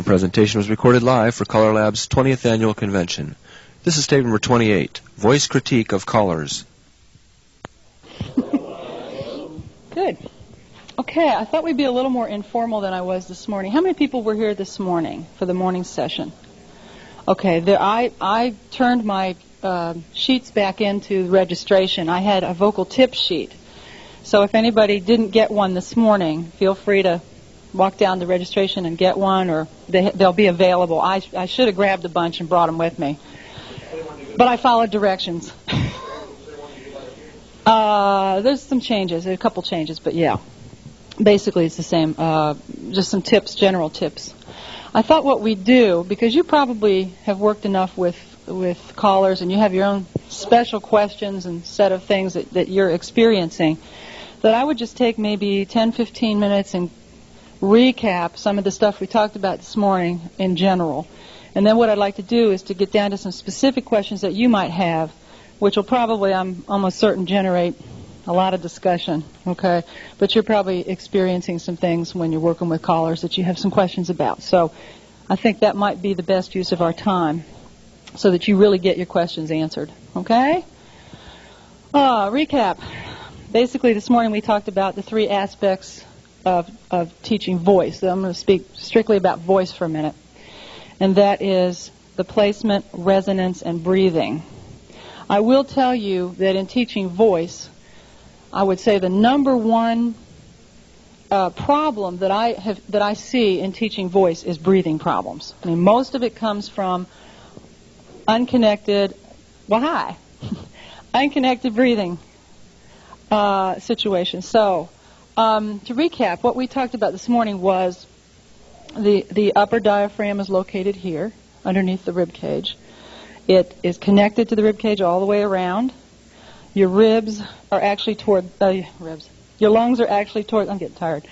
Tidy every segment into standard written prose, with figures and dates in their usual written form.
presentation was recorded live for CALLERLAB's 20th Annual Convention. This is tape number 28, Voice Critique of Callers. Good. Okay, I thought we'd be a little more informal than I was this morning. How many people were here this morning for the morning session? Okay, I turned my sheets back into registration. I had a vocal tip sheet. So if anybody didn't get one this morning, feel free to walk down to registration and get one, or they'll be available. I should have grabbed a bunch and brought them with me. But I followed directions. There's some changes, a couple changes, but yeah. Basically it's the same, just some tips, general tips. I thought what we'd do, because you probably have worked enough with callers and you have your own special questions and set of things that you're experiencing, that I would just take maybe 10, 15 minutes and recap some of the stuff we talked about this morning in general. And then what I'd like to do is to get down to some specific questions that you might have, which will probably, I'm almost certain, generate a lot of discussion, okay? But you're probably experiencing some things when you're working with callers that you have some questions about. So I think that might be the best use of our time so that you really get your questions answered, okay? Recap. Basically, this morning we talked about the three aspects of teaching voice. So I'm going to speak strictly about voice for a minute. And that is the placement, resonance, and breathing. I will tell you that in teaching voice, I would say the number one problem that I see in teaching voice is breathing problems. I mean, most of it comes from unconnected breathing situations. So, to recap, what we talked about this morning was the upper diaphragm is located here, underneath the rib cage. It is connected to the rib cage all the way around. Your ribs are actually toward Your lungs are actually toward. I'm getting tired.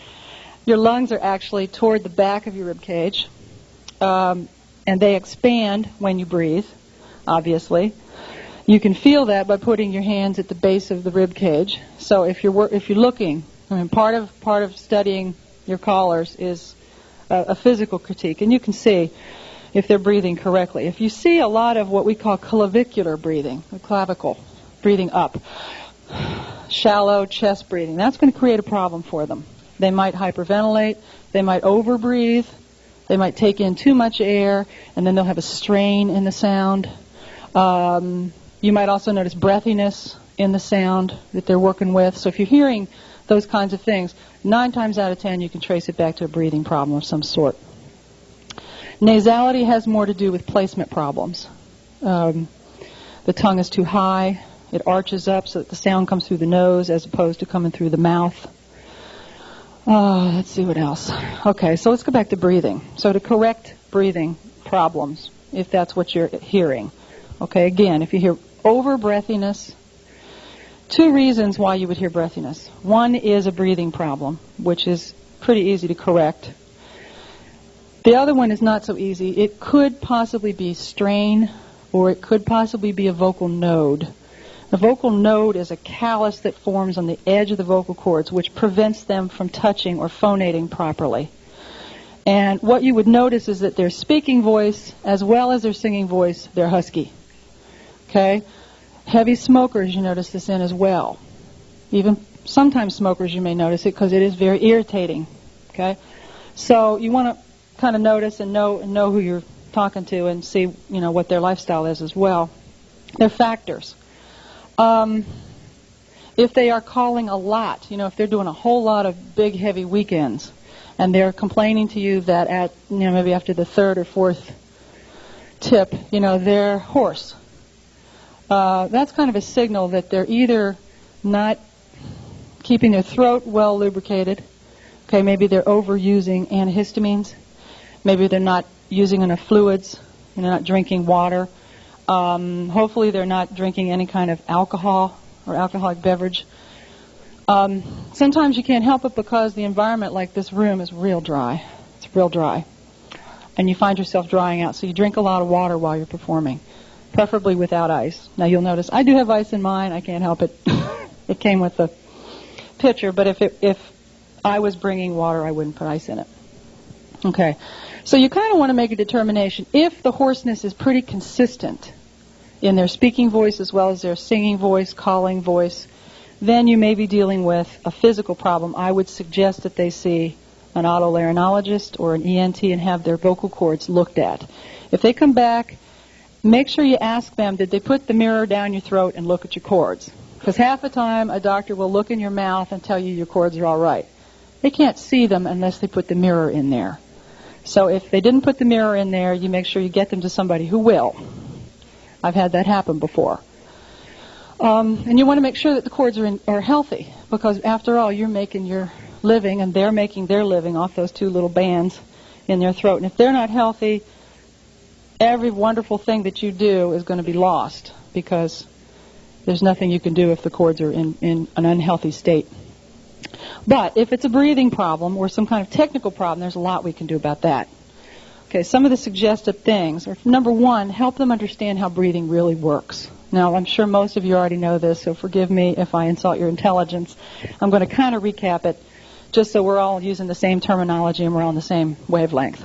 Your lungs are actually toward the back of your rib cage, and they expand when you breathe. Obviously, you can feel that by putting your hands at the base of the rib cage. So if you're looking, I mean, part of studying your callers is a physical critique, and you can see if they're breathing correctly. If you see a lot of what we call clavicular breathing, the clavicle breathing up, shallow chest breathing, that's going to create a problem for them. They might hyperventilate, they might overbreathe, they might take in too much air, and then they'll have a strain in the sound. You might also notice breathiness in the sound that they're working with. So if you're hearing those kinds of things, 9 times out of 10 you can trace it back to a breathing problem of some sort. Nasality has more to do with placement problems. The tongue is too high. It arches up so that the sound comes through the nose as opposed to coming through the mouth. Let's see what else. Okay, so let's go back to breathing. So to correct breathing problems, if that's what you're hearing. Okay, again, if you hear over-breathiness, 2 reasons why you would hear breathiness. One is a breathing problem, which is pretty easy to correct. The other one is not so easy. It could possibly be strain, or it could possibly be a vocal node. A vocal node is a callus that forms on the edge of the vocal cords, which prevents them from touching or phonating properly. And what you would notice is that their speaking voice, as well as their singing voice, they're husky. Okay? Heavy smokers, you notice this in as well. Even sometimes smokers, you may notice it because it is very irritating. Okay? So you want to kind of notice and know who you're talking to and see, what their lifestyle is as well. They're factors. If they are calling a lot, if they're doing a whole lot of big, heavy weekends, and they're complaining to you that at, maybe after the 3rd or 4th tip, they're hoarse. That's kind of a signal that they're either not keeping their throat well lubricated. Okay, maybe they're overusing antihistamines. Maybe they're not using enough fluids. Not drinking water. Hopefully they're not drinking any kind of alcohol or alcoholic beverage. Sometimes you can't help it because the environment, like this room, is real dry. It's real dry. And you find yourself drying out. So you drink a lot of water while you're performing, preferably without ice. Now you'll notice I do have ice in mine. I can't help it. It came with the pitcher. But if I was bringing water, I wouldn't put ice in it. Okay. So you kind of want to make a determination. If the hoarseness is pretty consistent in their speaking voice as well as their singing voice, calling voice, then you may be dealing with a physical problem. I would suggest that they see an otolaryngologist or an ENT and have their vocal cords looked at. If they come back, make sure you ask them, did they put the mirror down your throat and look at your cords? Because half the time a doctor will look in your mouth and tell you your cords are all right. They can't see them unless they put the mirror in there. So if they didn't put the mirror in there, you make sure you get them to somebody who will. I've had that happen before. And you want to make sure that the cords are healthy, because after all, you're making your living and they're making their living off those two little bands in their throat. And if they're not healthy, every wonderful thing that you do is going to be lost, because there's nothing you can do if the cords are in an unhealthy state. But if it's a breathing problem or some kind of technical problem, there's a lot we can do about that. Okay, some of the suggested things are, number one, help them understand how breathing really works. Now, I'm sure most of you already know this, so forgive me if I insult your intelligence. I'm going to kind of recap it, just so we're all using the same terminology and we're on the same wavelength.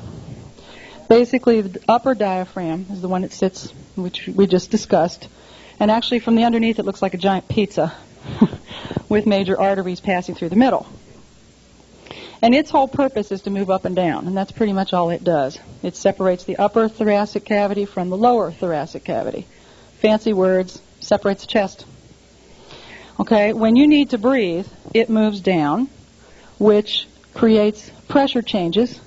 Basically, the upper diaphragm is the one that sits, which we just discussed, and actually from the underneath it looks like a giant pizza with major arteries passing through the middle. And its whole purpose is to move up and down, and that's pretty much all it does. It separates the upper thoracic cavity from the lower thoracic cavity. Fancy words, separates the chest. Okay, when you need to breathe, it moves down, which creates pressure changes,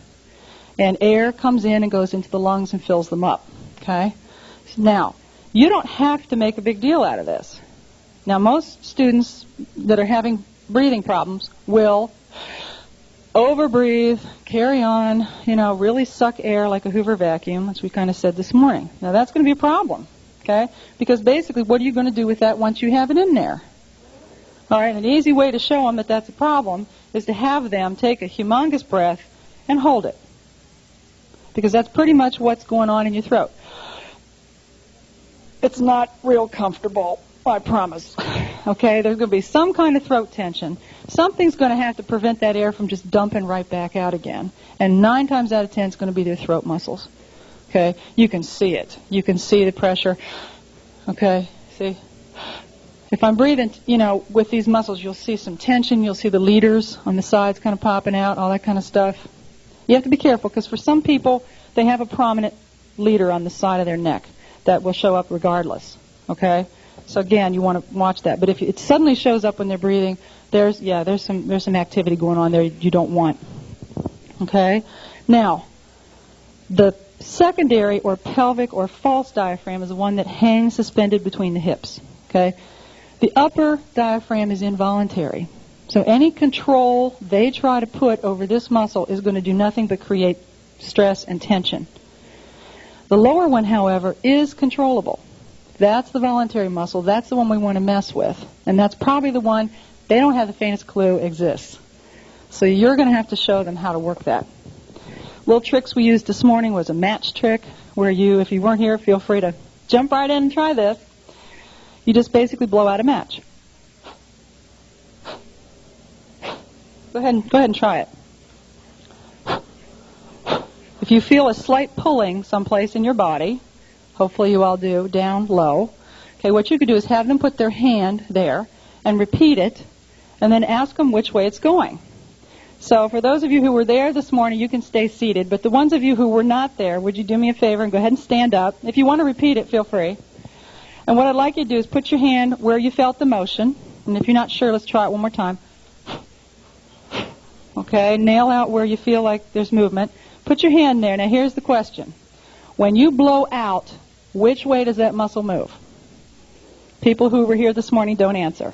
and air comes in and goes into the lungs and fills them up. Okay? Now, you don't have to make a big deal out of this. Now, most students that are having breathing problems will overbreathe, carry on, really suck air like a Hoover vacuum, as we kind of said this morning. Now, that's going to be a problem, okay? Because basically, what are you going to do with that once you have it in there? All right, an easy way to show them that that's a problem is to have them take a humongous breath and hold it. Because that's pretty much what's going on in your throat. It's not real comfortable, I promise. Okay, there's going to be some kind of throat tension. Something's going to have to prevent that air from just dumping right back out again. And 9 times out of 10, it's going to be their throat muscles. Okay, you can see it. You can see the pressure. Okay, see? If I'm breathing, with these muscles, you'll see some tension. You'll see the leaders on the sides kind of popping out, all that kind of stuff. You have to be careful, because for some people, they have a prominent leader on the side of their neck that will show up regardless. Okay? So again, you want to watch that. But if it suddenly shows up when they're breathing, there's some activity going on there you don't want. Okay? Now, the secondary or pelvic or false diaphragm is the one that hangs suspended between the hips. Okay? The upper diaphragm is involuntary. So any control they try to put over this muscle is going to do nothing but create stress and tension. The lower one, however, is controllable. That's the voluntary muscle. That's the one we want to mess with. And that's probably the one they don't have the faintest clue exists. So you're going to have to show them how to work that. Little tricks we used this morning was a match trick, where if you weren't here, feel free to jump right in and try this. You just basically blow out a match. Go ahead and try it. If you feel a slight pulling someplace in your body, hopefully you all do, down low, okay, what you could do is have them put their hand there and repeat it, and then ask them which way it's going. So for those of you who were there this morning, you can stay seated, but the ones of you who were not there, would you do me a favor and go ahead and stand up? If you want to repeat it, feel free. And what I'd like you to do is put your hand where you felt the motion, and if you're not sure, let's try it one more time. Okay, nail out where you feel like there's movement. Put your hand there. Now here's the question. When you blow out, which way does that muscle move? People who were here this morning don't answer.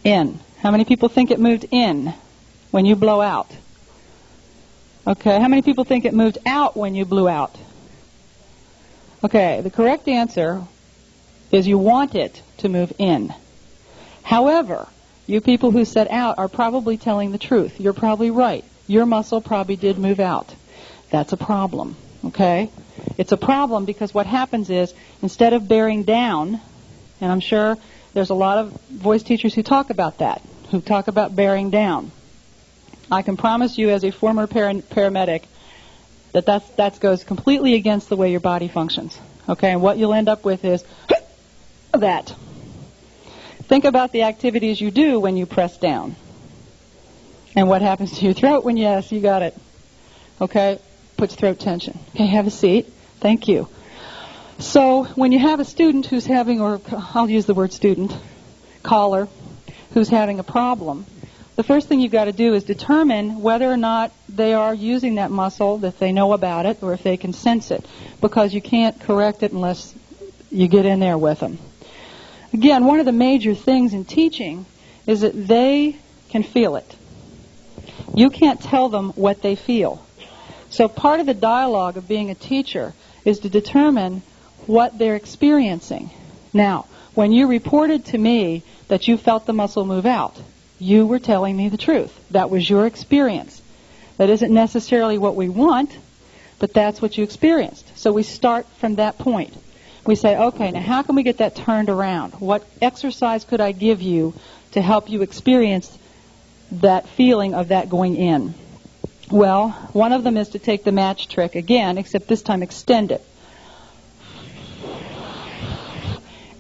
In. How many people think it moved in when you blow out? Okay, how many people think it moved out when you blew out? Okay, the correct answer is you want it to move in. However, you people who said out are probably telling the truth. You're probably right. Your muscle probably did move out. That's a problem, okay? It's a problem because what happens is, instead of bearing down, and I'm sure there's a lot of voice teachers who talk about that, who talk about bearing down. I can promise you, as a former paramedic, That goes completely against the way your body functions. Okay, and what you'll end up with is that. Think about the activities you do when you press down. And what happens to your throat when yes, you got it. Okay, puts throat tension. Okay, have a seat. Thank you. So when you have a student who's having, or I'll use the word student, caller, who's having a problem, the first thing you've got to do is determine whether or not they are using that muscle, if they know about it, or if they can sense it, because you can't correct it unless you get in there with them. Again, one of the major things in teaching is that they can feel it. You can't tell them what they feel. So part of the dialogue of being a teacher is to determine what they're experiencing. Now, when you reported to me that you felt the muscle move out, you were telling me the truth. That was your experience. That isn't necessarily what we want, but that's what you experienced. So we start from that point. We say, okay, now how can we get that turned around? What exercise could I give you to help you experience that feeling of that going in? Well, one of them is to take the match trick again, except this time extend it.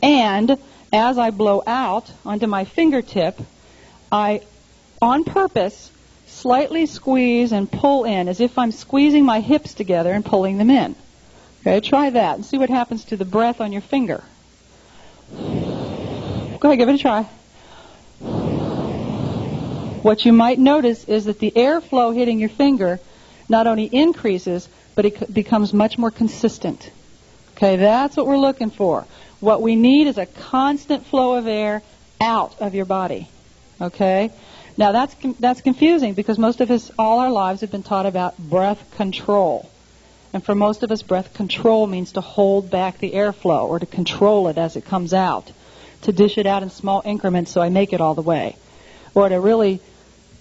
And as I blow out onto my fingertip, I, on purpose, slightly squeeze and pull in as if I'm squeezing my hips together and pulling them in. Okay, try that and see what happens to the breath on your finger. Go ahead, give it a try. What you might notice is that the airflow hitting your finger not only increases, but it becomes much more consistent. Okay, that's what we're looking for. What we need is a constant flow of air out of your body. Okay? Now that's confusing because most of us, all our lives, have been taught about breath control. And for most of us, breath control means to hold back the airflow or to control it as it comes out, to dish it out in small increments so I make it all the way, or to really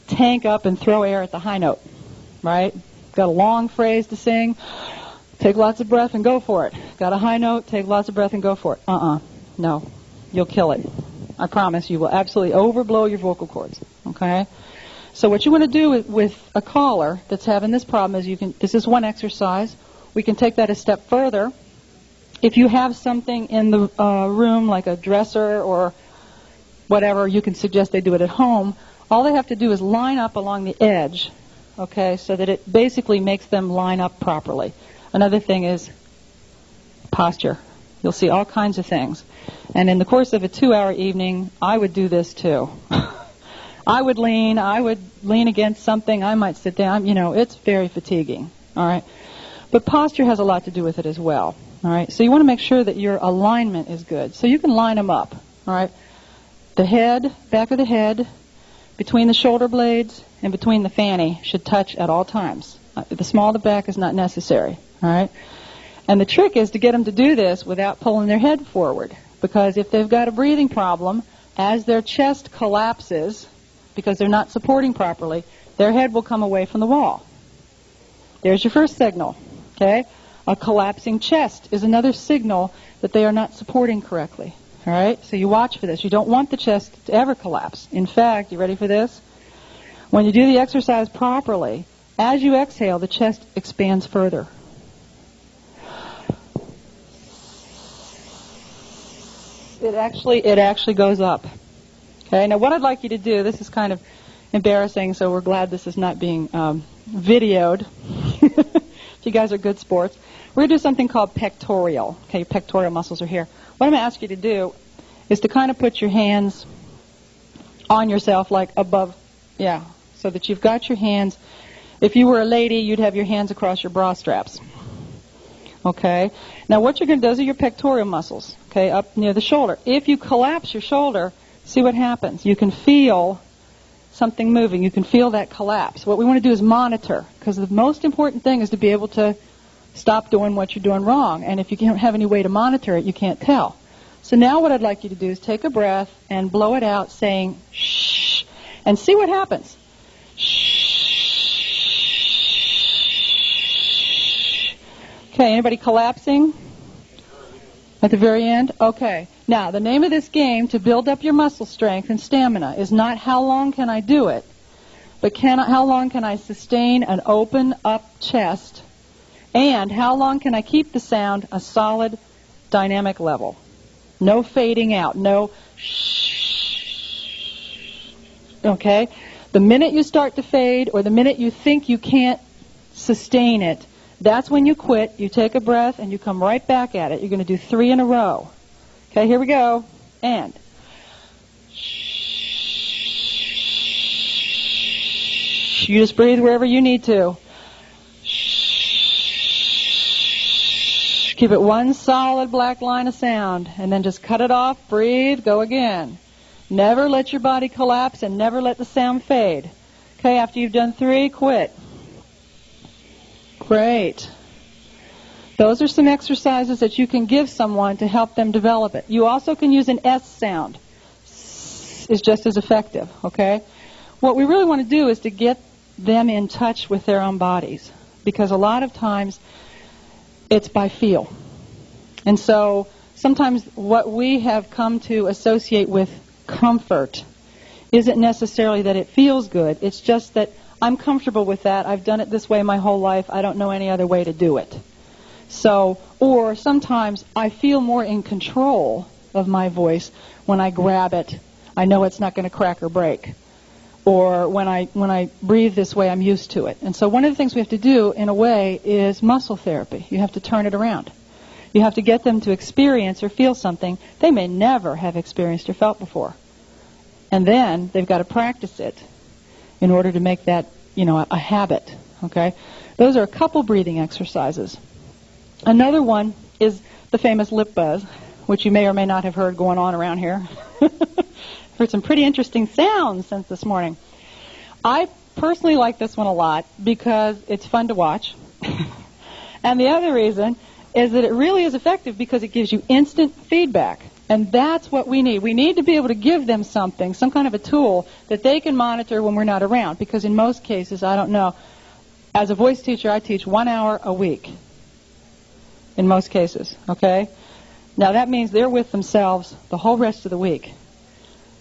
tank up and throw air at the high note, right? Got a long phrase to sing, take lots of breath and go for it. Got a high note, take lots of breath and go for it. No, you'll kill it. I promise you will absolutely overblow your vocal cords, okay? So what you want to do with a caller that's having this problem is this is one exercise. We can take that a step further. If you have something in the room like a dresser or whatever, you can suggest they do it at home. All they have to do is line up along the edge, okay, so that it basically makes them line up properly. Another thing is posture. You'll see all kinds of things. And in the course of a 2-hour evening, I would do this too. I would lean against something, I might sit down. It's very fatiguing, all right? But posture has a lot to do with it as well, all right? So you want to make sure that your alignment is good. So you can line them up, all right? The head, back of the head, between the shoulder blades and between the fanny should touch at all times. The small of the back is not necessary, all right? And the trick is to get them to do this without pulling their head forward, because if they've got a breathing problem, as their chest collapses, because they're not supporting properly, their head will come away from the wall. There's your first signal, okay? A collapsing chest is another signal that they are not supporting correctly, all right? So you watch for this. You don't want the chest to ever collapse. In fact, you ready for this? When you do the exercise properly, as you exhale, the chest expands further. It actually goes up. Okay, now what I'd like you to do, this is kind of embarrassing, so we're glad this is not being videoed. You guys are good sports. We're going to do something called pectoral. Okay, your pectoral muscles are here. What I'm going to ask you to do is to kind of put your hands on yourself, like above, so that you've got your hands. If you were a lady, you'd have your hands across your bra straps. Okay? Now what you're going to do, those are your pectoral muscles, okay, up near the shoulder. If you collapse your shoulder, see what happens. You can feel something moving. You can feel that collapse. What we want to do is monitor, because the most important thing is to be able to stop doing what you're doing wrong. And if you don't have any way to monitor it, you can't tell. So now what I'd like you to do is take a breath and blow it out saying, shh, and see what happens. Shh. Okay, anybody collapsing at the very end? Okay. Now, the name of this game to build up your muscle strength and stamina is not how long can I do it, but how long can I sustain an open up chest And how long can I keep the sound a solid dynamic level? No fading out, no shh. Okay? The minute you start to fade, or the minute you think you can't sustain it, that's when you quit, you take a breath, and you come right back at it. You're going to do 3 in a row. Okay, here we go. And you just breathe wherever you need to. Keep it one solid black line of sound, and then just cut it off, breathe, go again. Never let your body collapse, and never let the sound fade. Okay, after you've done 3, quit. Great. Those are some exercises that you can give someone to help them develop it. You also can use an S sound. S is just as effective, okay? What we really want to do is to get them in touch with their own bodies, because a lot of times it's by feel. And so sometimes what we have come to associate with comfort isn't necessarily that it feels good. It's just that I'm comfortable with that. I've done it this way my whole life. I don't know any other way to do it. So, or sometimes I feel more in control of my voice when I grab it. I know it's not going to crack or break. Or when I breathe this way, I'm used to it. And so one of the things we have to do, in a way, is muscle therapy. You have to turn it around. You have to get them to experience or feel something they may never have experienced or felt before. And then they've got to practice it in order to make that, a habit. Okay? Those are a couple breathing exercises. Another one is the famous lip buzz, which you may or may not have heard going on around here. Heard some pretty interesting sounds since this morning. I personally like this one a lot because it's fun to watch. And the other reason is that it really is effective because it gives you instant feedback. And that's what we need. We need to be able to give them something, some kind of a tool that they can monitor when we're not around. Because in most cases, I don't know, as a voice teacher, I teach 1 hour a week. In most cases, okay? Now that means they're with themselves the whole rest of the week.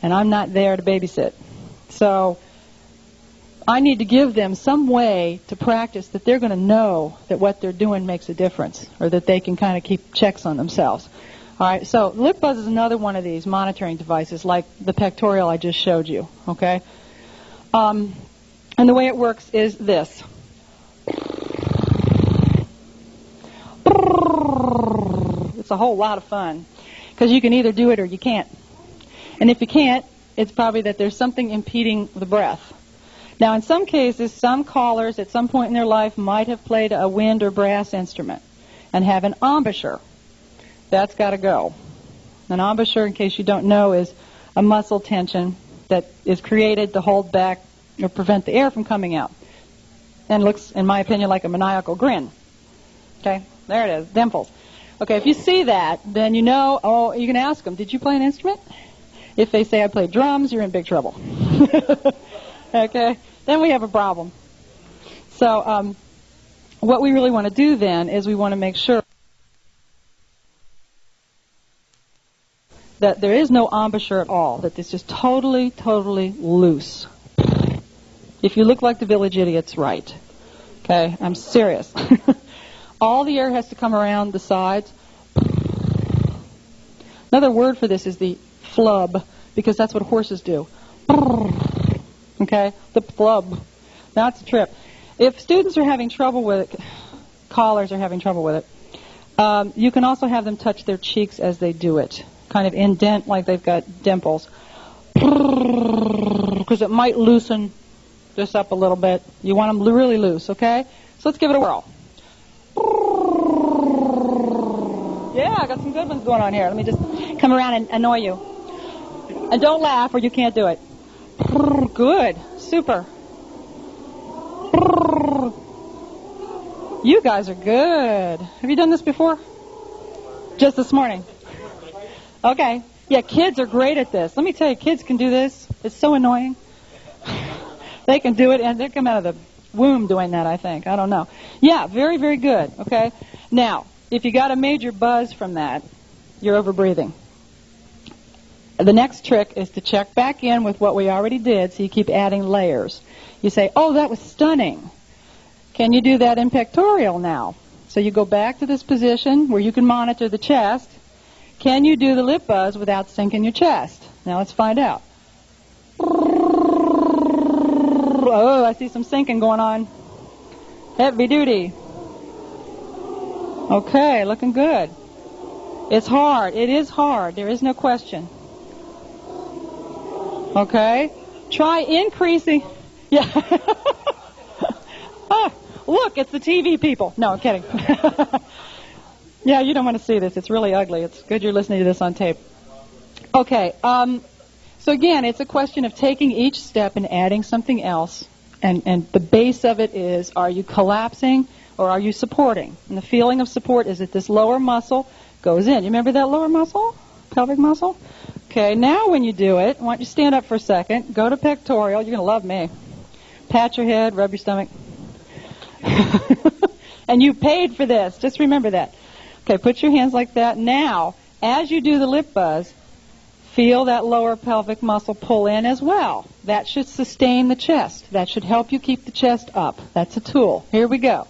And I'm not there to babysit. So I need to give them some way to practice that they're going to know that what they're doing makes a difference, or that they can kind of keep checks on themselves. All right, so lip buzz is another one of these monitoring devices, like the pectoral I just showed you, okay? And the way it works is this. It's a whole lot of fun, because you can either do it or you can't. And if you can't, it's probably that there's something impeding the breath. Now, in some cases, some callers at some point in their life might have played a wind or brass instrument and have an embouchure. That's got to go. An embouchure, in case you don't know, is a muscle tension that is created to hold back or prevent the air from coming out. And looks, in my opinion, like a maniacal grin. Okay, there it is, dimples. Okay, if you see that, then you know, you can ask them, did you play an instrument? If they say I play drums, you're in big trouble. Okay? Then we have a problem. So what we really want to do then is we want to make sure that there is no embouchure at all, that it's just totally, totally loose. If you look like the Village Idiots, right. Okay? I'm serious. All the air has to come around the sides. Another word for this is the flub, because that's what horses do. Okay? The flub. Now it's a trip. If students are having trouble with it, callers are having trouble with it, you can also have them touch their cheeks as they do it. Kind of indent like they've got dimples. Because it might loosen this up a little bit. You want them really loose, okay? So let's give it a whirl. Yeah, I got some good ones going on here. Let me just come around and annoy you. And don't laugh or you can't do it. Good. Super. You guys are good. Have you done this before? Just this morning. Okay. Yeah, kids are great at this. Let me tell you, kids can do this. It's so annoying. They can do it, and they come out of the womb doing that, I think. I don't know. Yeah, very, very good. Okay. Now, if you got a major buzz from that, you're over-breathing. The next trick is to check back in with what we already did, so you keep adding layers. You say, oh, that was stunning. Can you do that in pectoral now? So you go back to this position where you can monitor the chest. Can you do the lip buzz without sinking your chest? Now let's find out. Oh, I see some sinking going on. Heavy duty. Okay, looking good. It's hard. It is hard. There is no question. Okay. Try increasing. Yeah. Ah, look, it's the TV people. No, I'm kidding. Yeah, you don't want to see this. It's really ugly. It's good you're listening to this on tape. Okay. So again, it's a question of taking each step and adding something else. And the base of it is, are you collapsing or are you supporting? And the feeling of support is that this lower muscle goes in. You remember that lower muscle? Pelvic muscle? Okay, now when you do it, I want you to stand up for a second. Go to pectoral. You're going to love me. Pat your head, rub your stomach. And you paid for this. Just remember that. Okay, put your hands like that. Now, as you do the lip buzz, feel that lower pelvic muscle pull in as well. That should sustain the chest. That should help you keep the chest up. That's a tool. Here we go.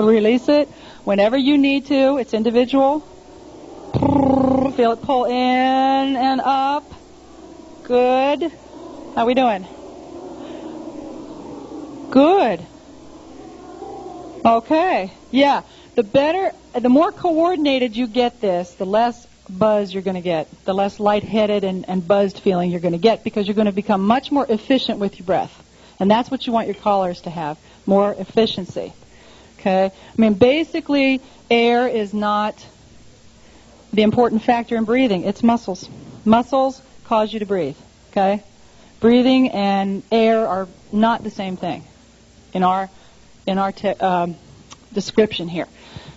Release it whenever you need to. It's individual. Feel it pull in and up. Good. How we doing? Good. Okay. Yeah. The more coordinated you get this, the less buzz you're going to get, the less lightheaded and buzzed feeling you're going to get, because you're going to become much more efficient with your breath. And that's what you want your callers to have, more efficiency. Okay? I mean, basically, air is not the important factor in breathing. It's muscles. Muscles cause you to breathe. Okay? Breathing and air are not the same thing in our description here.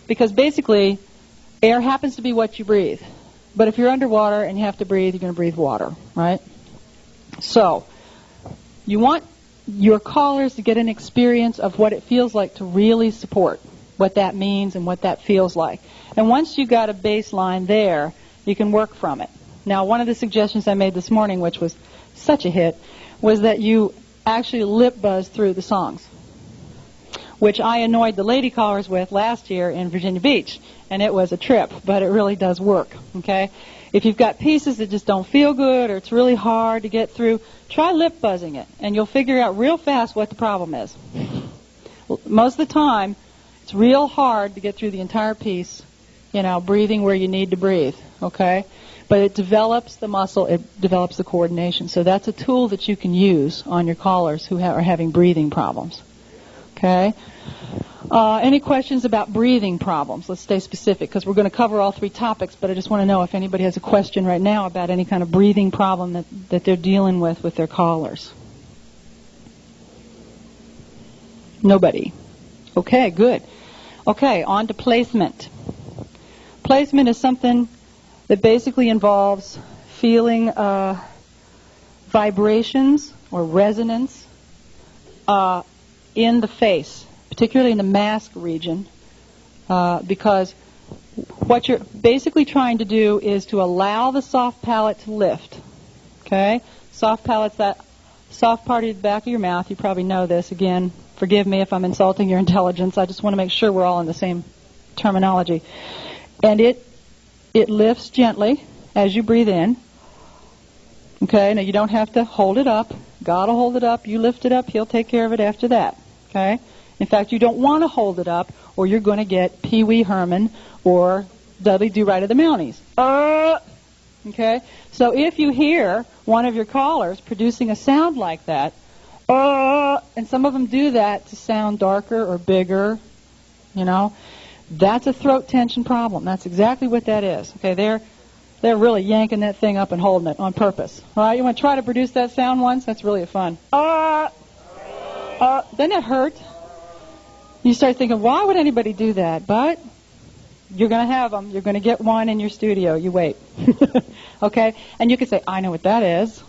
Because basically, air happens to be what you breathe. But if you're underwater and you have to breathe, you're going to breathe water, right? So, you want your callers to get an experience of what it feels like to really support, what that means and what that feels like. And once you got a baseline there, you can work from it. Now, one of the suggestions I made this morning, which was such a hit, was that you actually lip buzz through the songs, which I annoyed the lady callers with last year in Virginia Beach, and it was a trip, but it really does work, okay? If you've got pieces that just don't feel good or it's really hard to get through, try lip buzzing it, and you'll figure out real fast what the problem is. Most of the time, it's real hard to get through the entire piece, breathing where you need to breathe, okay? But it develops the muscle, it develops the coordination. So that's a tool that you can use on your callers who are having breathing problems. Okay. Any questions about breathing problems? Let's stay specific because we're going to cover all three topics, but I just want to know if anybody has a question right now about any kind of breathing problem that they're dealing with their callers. Nobody. Okay, good. Okay, on to placement. Placement is something that basically involves feeling vibrations or resonance in the face, particularly in the mask region, because what you're basically trying to do is to allow the soft palate to lift. Okay? Soft palate's that soft part of the back of your mouth. You probably know this. Again, forgive me if I'm insulting your intelligence. I just want to make sure we're all in the same terminology. And it lifts gently as you breathe in. Okay? Now, you don't have to hold it up. God will hold it up. You lift it up. He'll take care of it after that. Okay? In fact, you don't want to hold it up, or you're going to get Pee Wee Herman or Dudley Do-Right of the Mounties. Okay? So if you hear one of your callers producing a sound like that, and some of them do that to sound darker or bigger, that's a throat tension problem. That's exactly what that is. Okay? They're really yanking that thing up and holding it on purpose. All right? You want to try to produce that sound once? That's really fun. Doesn't it hurt? You start thinking, why would anybody do that? But you're going to have them. You're going to get one in your studio. You wait. Okay? And you can say, I know what that is.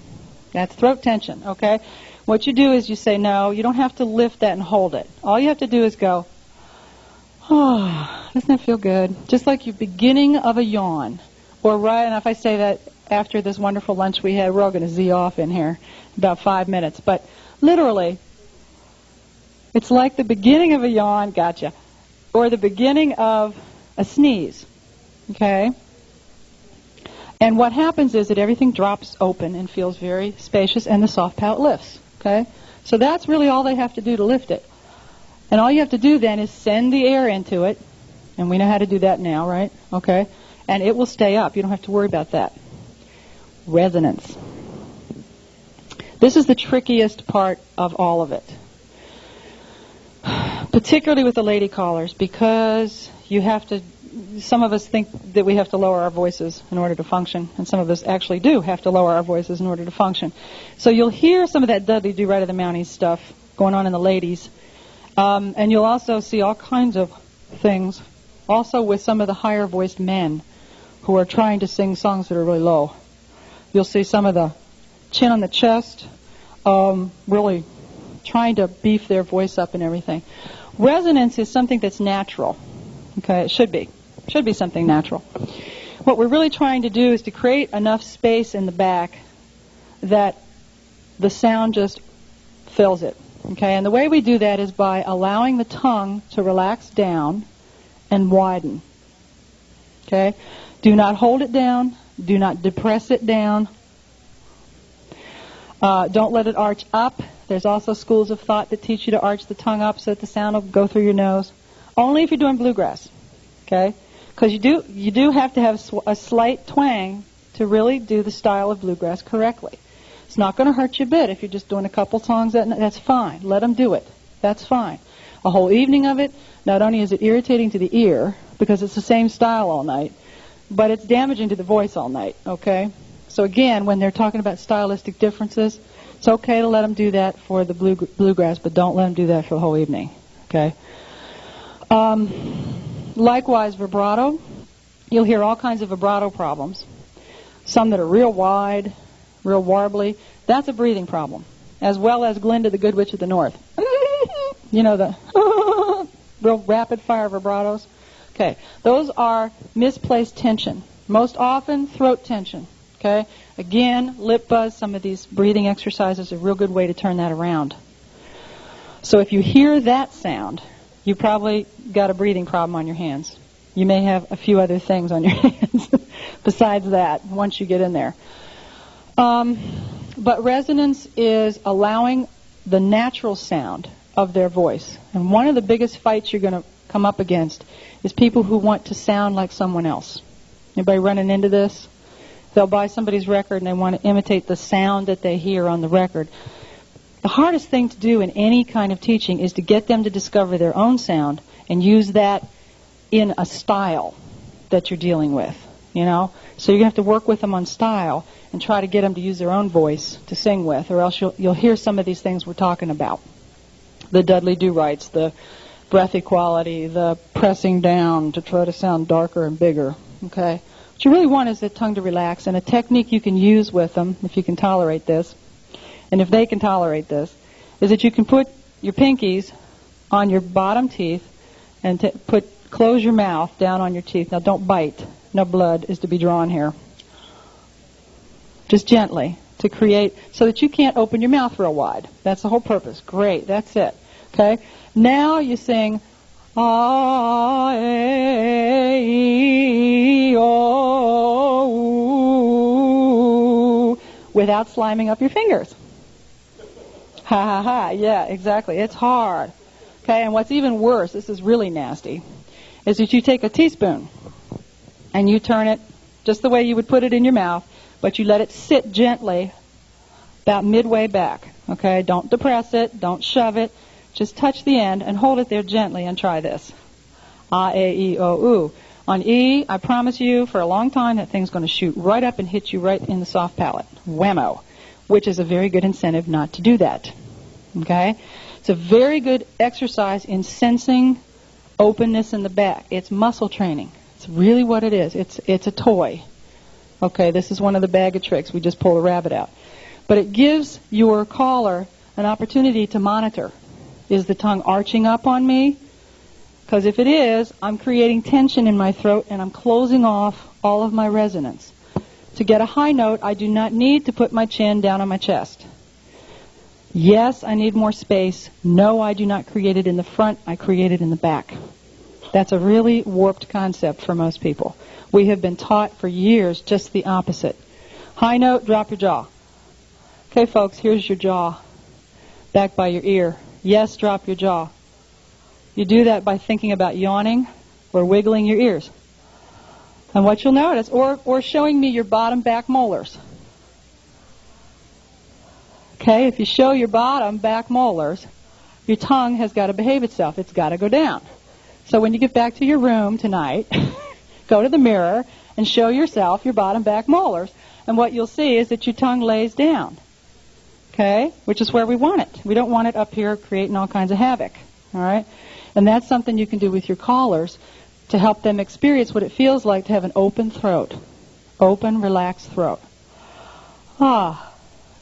That's throat tension. Okay? What you do is you say, no, you don't have to lift that and hold it. All you have to do is go, doesn't that feel good? Just like your beginning of a yawn. Or right, and if I say that after this wonderful lunch we had, we're all going to Z off in here about 5 minutes. But literally, It's like the beginning of a yawn, gotcha, or the beginning of a sneeze, okay? And what happens is that everything drops open and feels very spacious, and the soft palate lifts, okay? So that's really all they have to do to lift it. And all you have to do then is send the air into it, and we know how to do that now, right? Okay? And it will stay up. You don't have to worry about that. Resonance. This is the trickiest part of all of it, particularly with the lady callers, because you have to, some of us think that we have to lower our voices in order to function, and some of us actually do have to lower our voices in order to function. So you'll hear some of that Dudley Do Right of the Mounties stuff going on in the ladies, and you'll also see all kinds of things, also with some of the higher voiced men who are trying to sing songs that are really low. You'll see some of the chin on the chest, really trying to beef their voice up and everything. Resonance is something that's natural. Okay, it should be. It should be something natural. What we're really trying to do is to create enough space in the back that the sound just fills it. Okay, and the way we do that is by allowing the tongue to relax down and widen. Okay, do not hold it down. Do not depress it down. Don't let it arch up. There's also schools of thought that teach you to arch the tongue up so that the sound will go through your nose. Only if you're doing bluegrass, okay? Because you do have to have a slight twang to really do the style of bluegrass correctly. It's not going to hurt you a bit if you're just doing a couple songs. That's fine. Let them do it. That's fine. A whole evening of it, not only is it irritating to the ear because it's the same style all night, but it's damaging to the voice all night, okay? So again, when they're talking about stylistic differences, it's okay to let them do that for the bluegrass, but don't let them do that for the whole evening, okay? Likewise, vibrato. You'll hear all kinds of vibrato problems. Some that are real wide, real warbly. That's a breathing problem, as well as Glinda, the Good Witch of the North. You know, the real rapid-fire vibratos. Okay, those are misplaced tension. Most often, throat tension. Okay, again, lip buzz, some of these breathing exercises are a real good way to turn that around. So if you hear that sound, you probably got a breathing problem on your hands. You may have a few other things on your hands besides that once you get in there. But resonance is allowing the natural sound of their voice. And one of the biggest fights you're going to come up against is people who want to sound like someone else. Anybody running into this? They'll buy somebody's record and they want to imitate the sound that they hear on the record. The hardest thing to do in any kind of teaching is to get them to discover their own sound and use that in a style that you're dealing with, you know? So you're going to have to work with them on style and try to get them to use their own voice to sing with, or else you'll hear some of these things we're talking about. The Dudley Do-Rights, the breath equality, the pressing down to try to sound darker and bigger, okay? What you really want is the tongue to relax, and a technique you can use with them, if you can tolerate this, and if they can tolerate this, is that you can put your pinkies on your bottom teeth and close your mouth down on your teeth. Now don't bite. No blood is to be drawn here. Just gently to create so that you can't open your mouth real wide. That's the whole purpose. Great. That's it. Okay? Now you sing A-E-O-U without sliming up your fingers. Ha ha ha. Yeah, exactly. It's hard. Okay, and what's even worse, this is really nasty, is that you take a teaspoon and you turn it just the way you would put it in your mouth, but you let it sit gently about midway back. Okay, don't depress it, don't shove it. Just touch the end and hold it there gently and try this. A-E-O-U. On E, I promise you, for a long time, that thing's going to shoot right up and hit you right in the soft palate. Whammo. Which is a very good incentive not to do that. Okay? It's a very good exercise in sensing openness in the back. It's muscle training. It's really what it is. It's a toy. Okay, this is one of the bag of tricks. We just pull a rabbit out. But it gives your caller an opportunity to monitor. Is the tongue arching up on me? Because if it is, I'm creating tension in my throat and I'm closing off all of my resonance. To get a high note, I do not need to put my chin down on my chest. Yes, I need more space. No, I do not create it in the front. I create it in the back. That's a really warped concept for most people. We have been taught for years just the opposite. High note, drop your jaw. Okay, folks, here's your jaw. Back by your ear. Yes, drop your jaw. You do that by thinking about yawning or wiggling your ears. And what you'll notice, or showing me your bottom back molars. Okay, if you show your bottom back molars, your tongue has got to behave itself. It's got to go down. So when you get back to your room tonight, go to the mirror and show yourself your bottom back molars. And what you'll see is that your tongue lays down. Okay, which is where we want it. We don't want it up here creating all kinds of havoc. All right, and that's something you can do with your callers to help them experience what it feels like to have an open throat. Open, relaxed throat. Ah.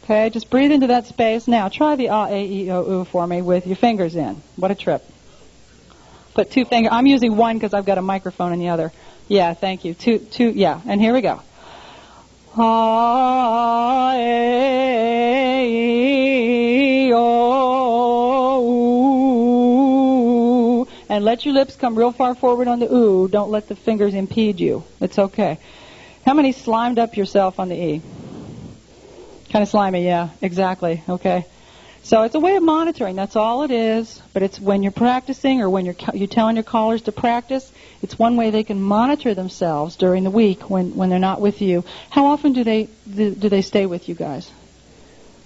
Okay, just breathe into that space. Now, try the ah, a, e, o, u for me with your fingers in. What a trip. Put two fingers. I'm using one because I've got a microphone in the other. Yeah, thank you. Two, yeah, and here we go. Ah, a, e, o, u. And let your lips come real far forward on the oo. Don't let the fingers impede you. It's okay. How many slimed up yourself on the e? Kind of slimy, yeah, exactly, okay. So it's a way of monitoring, that's all it is, but it's when you're practicing or when you're telling your callers to practice, it's one way they can monitor themselves during the week when they're not with you. How often do they stay with you guys?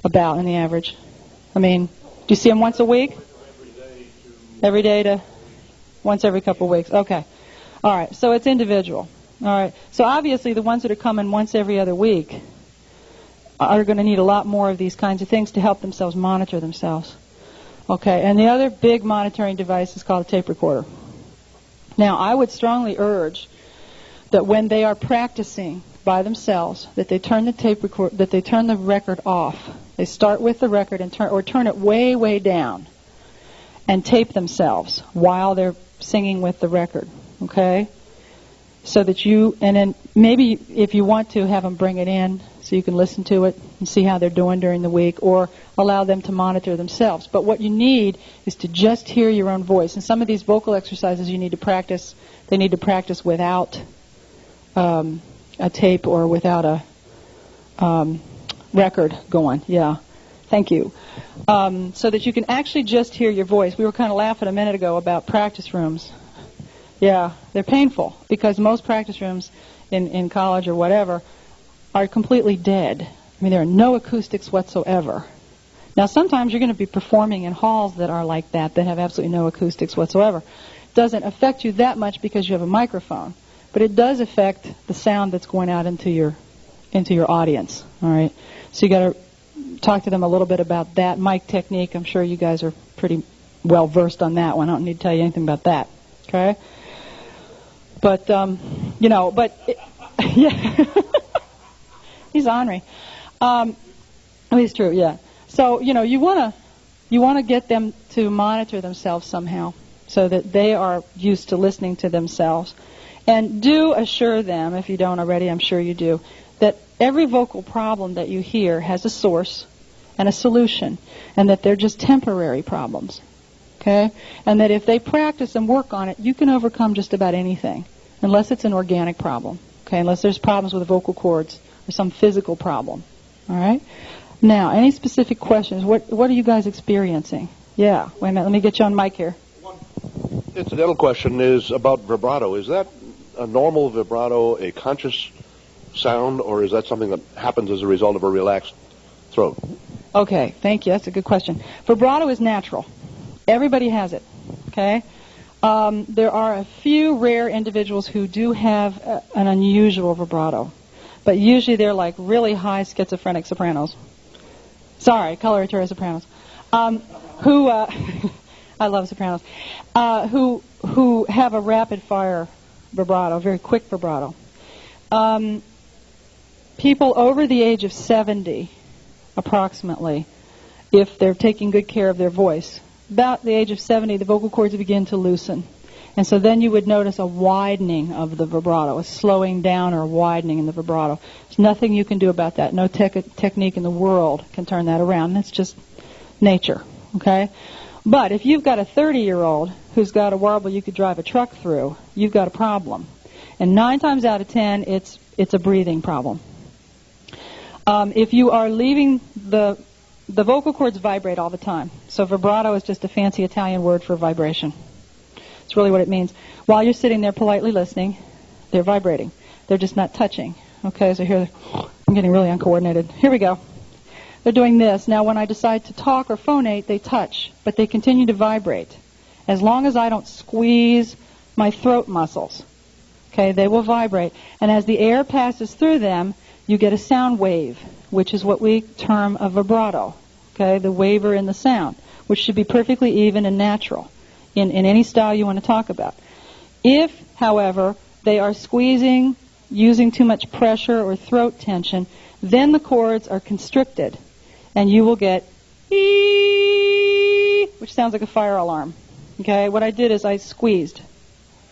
About, in the average? I mean, do you see them once a week? Every day to once every couple of weeks, okay. All right, so it's individual. All right, so obviously the ones that are coming once every other week are going to need a lot more of these kinds of things to help themselves monitor themselves. Okay, and the other big monitoring device is called a tape recorder. Now, I would strongly urge that when they are practicing by themselves, that they turn the record off. They start with the record and turn it way, way down, and tape themselves while they're singing with the record. Okay, so that and then maybe if you want to have them bring it in, so you can listen to it and see how they're doing during the week, or allow them to monitor themselves. But what you need is to just hear your own voice. And some of these vocal exercises you need to practice, they need to practice without a tape or without a record going. Yeah, thank you. So that you can actually just hear your voice. We were kind of laughing a minute ago about practice rooms. Yeah, they're painful because most practice rooms in college or whatever are completely dead. I mean, there are no acoustics whatsoever. Now, sometimes you're going to be performing in halls that are like that have absolutely no acoustics whatsoever. It doesn't affect you that much because you have a microphone, but it does affect the sound that's going out into your audience. All right, so you got to talk to them a little bit about that mic technique. I'm sure you guys are pretty well versed on that one. I don't need to tell you anything about that. Okay, but yeah. He's ornery. It's true, yeah. So, you want to get them to monitor themselves somehow so that they are used to listening to themselves. And do assure them, if you don't already, I'm sure you do, that every vocal problem that you hear has a source and a solution, and that they're just temporary problems. Okay? And that if they practice and work on it, you can overcome just about anything, unless it's an organic problem. Okay? Unless there's problems with the vocal cords or some physical problem. All right? Now, any specific questions? What are you guys experiencing? Yeah. Wait a minute. Let me get you on mic here. One incidental question is about vibrato. Is that a normal vibrato a conscious sound, or is that something that happens as a result of a relaxed throat? Okay. Thank you. That's a good question. Vibrato is natural. Everybody has it. Okay? There are a few rare individuals who do have an unusual vibrato. But usually they're like really high schizophrenic sopranos. Sorry, coloratura sopranos. Who I love sopranos. Who have a rapid fire vibrato, very quick vibrato. People over the age of 70, approximately, if they're taking good care of their voice, about the age of 70, the vocal cords begin to loosen. And so then you would notice a widening of the vibrato, a slowing down or a widening in the vibrato. There's nothing you can do about that. No technique in the world can turn that around. That's just nature, okay? But if you've got a 30-year-old who's got a warble you could drive a truck through, you've got a problem. And 9 times out of 10, it's a breathing problem. If you are leaving the vocal cords vibrate all the time. So vibrato is just a fancy Italian word for vibration. It's really what it means. While you're sitting there politely listening, they're vibrating. They're just not touching. Okay, so here, I'm getting really uncoordinated. Here we go. They're doing this. Now, when I decide to talk or phonate, they touch, but they continue to vibrate. As long as I don't squeeze my throat muscles, okay, they will vibrate. And as the air passes through them, you get a sound wave, which is what we term a vibrato, okay, the waver in the sound, which should be perfectly even and natural in any style you want to talk about. If, however, they are squeezing, using too much pressure or throat tension, then the cords are constricted, and you will get ee, which sounds like a fire alarm. Okay, what I did is I squeezed,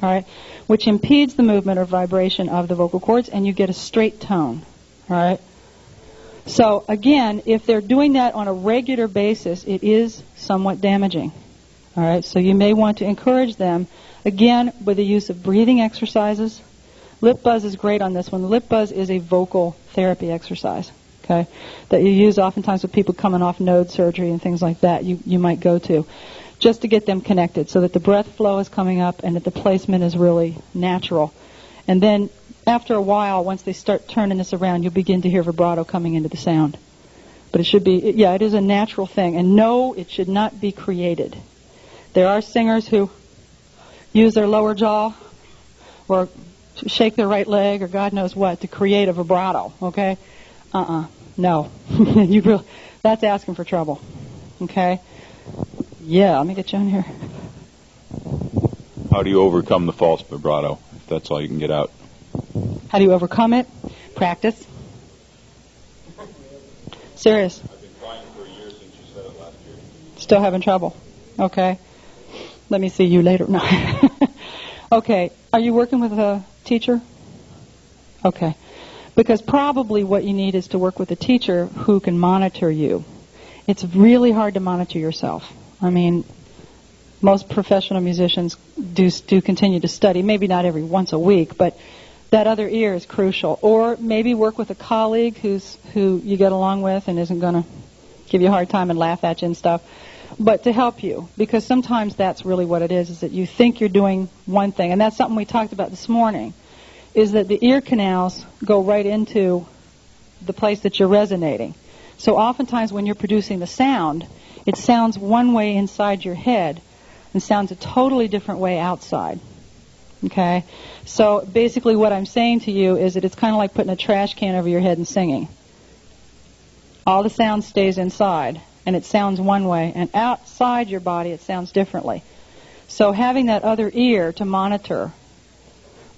all right, which impedes the movement or vibration of the vocal cords, and you get a straight tone, all right. So again, if they're doing that on a regular basis, it is somewhat damaging, all right. So you may want to encourage them, again, with the use of breathing exercises. Lip buzz is great on this one. Lip buzz is a vocal therapy exercise, okay, that you use oftentimes with people coming off node surgery and things like that. You might go to, just to get them connected so that the breath flow is coming up and that the placement is really natural. And then after a while, once they start turning this around, you'll begin to hear vibrato coming into the sound. But it should be, yeah, it is a natural thing. And no, it should not be created. There are singers who use their lower jaw or shake their right leg or God knows what to create a vibrato, okay? No. That's asking for trouble, okay? Yeah, let me get you on here. How do you overcome the false vibrato, if that's all you can get out? How do you overcome it? Practice. Serious. I've been trying for a year since you said it last year. Still having trouble. Okay. Let me see you later. No. Okay. Are you working with a teacher? Okay. Because probably what you need is to work with a teacher who can monitor you. It's really hard to monitor yourself. I mean, most professional musicians do continue to study, maybe not every once a week, but that other ear is crucial. Or maybe work with a colleague who you get along with and isn't going to give you a hard time and laugh at you and stuff, but to help you, because sometimes that's really what it is that you think you're doing one thing, and that's something we talked about this morning, is that the ear canals go right into the place that you're resonating. So oftentimes when you're producing the sound, it sounds one way inside your head and sounds a totally different way outside. Okay? So basically what I'm saying to you is that it's kind of like putting a trash can over your head and singing. All the sound stays inside, and it sounds one way, and outside your body it sounds differently. So having that other ear to monitor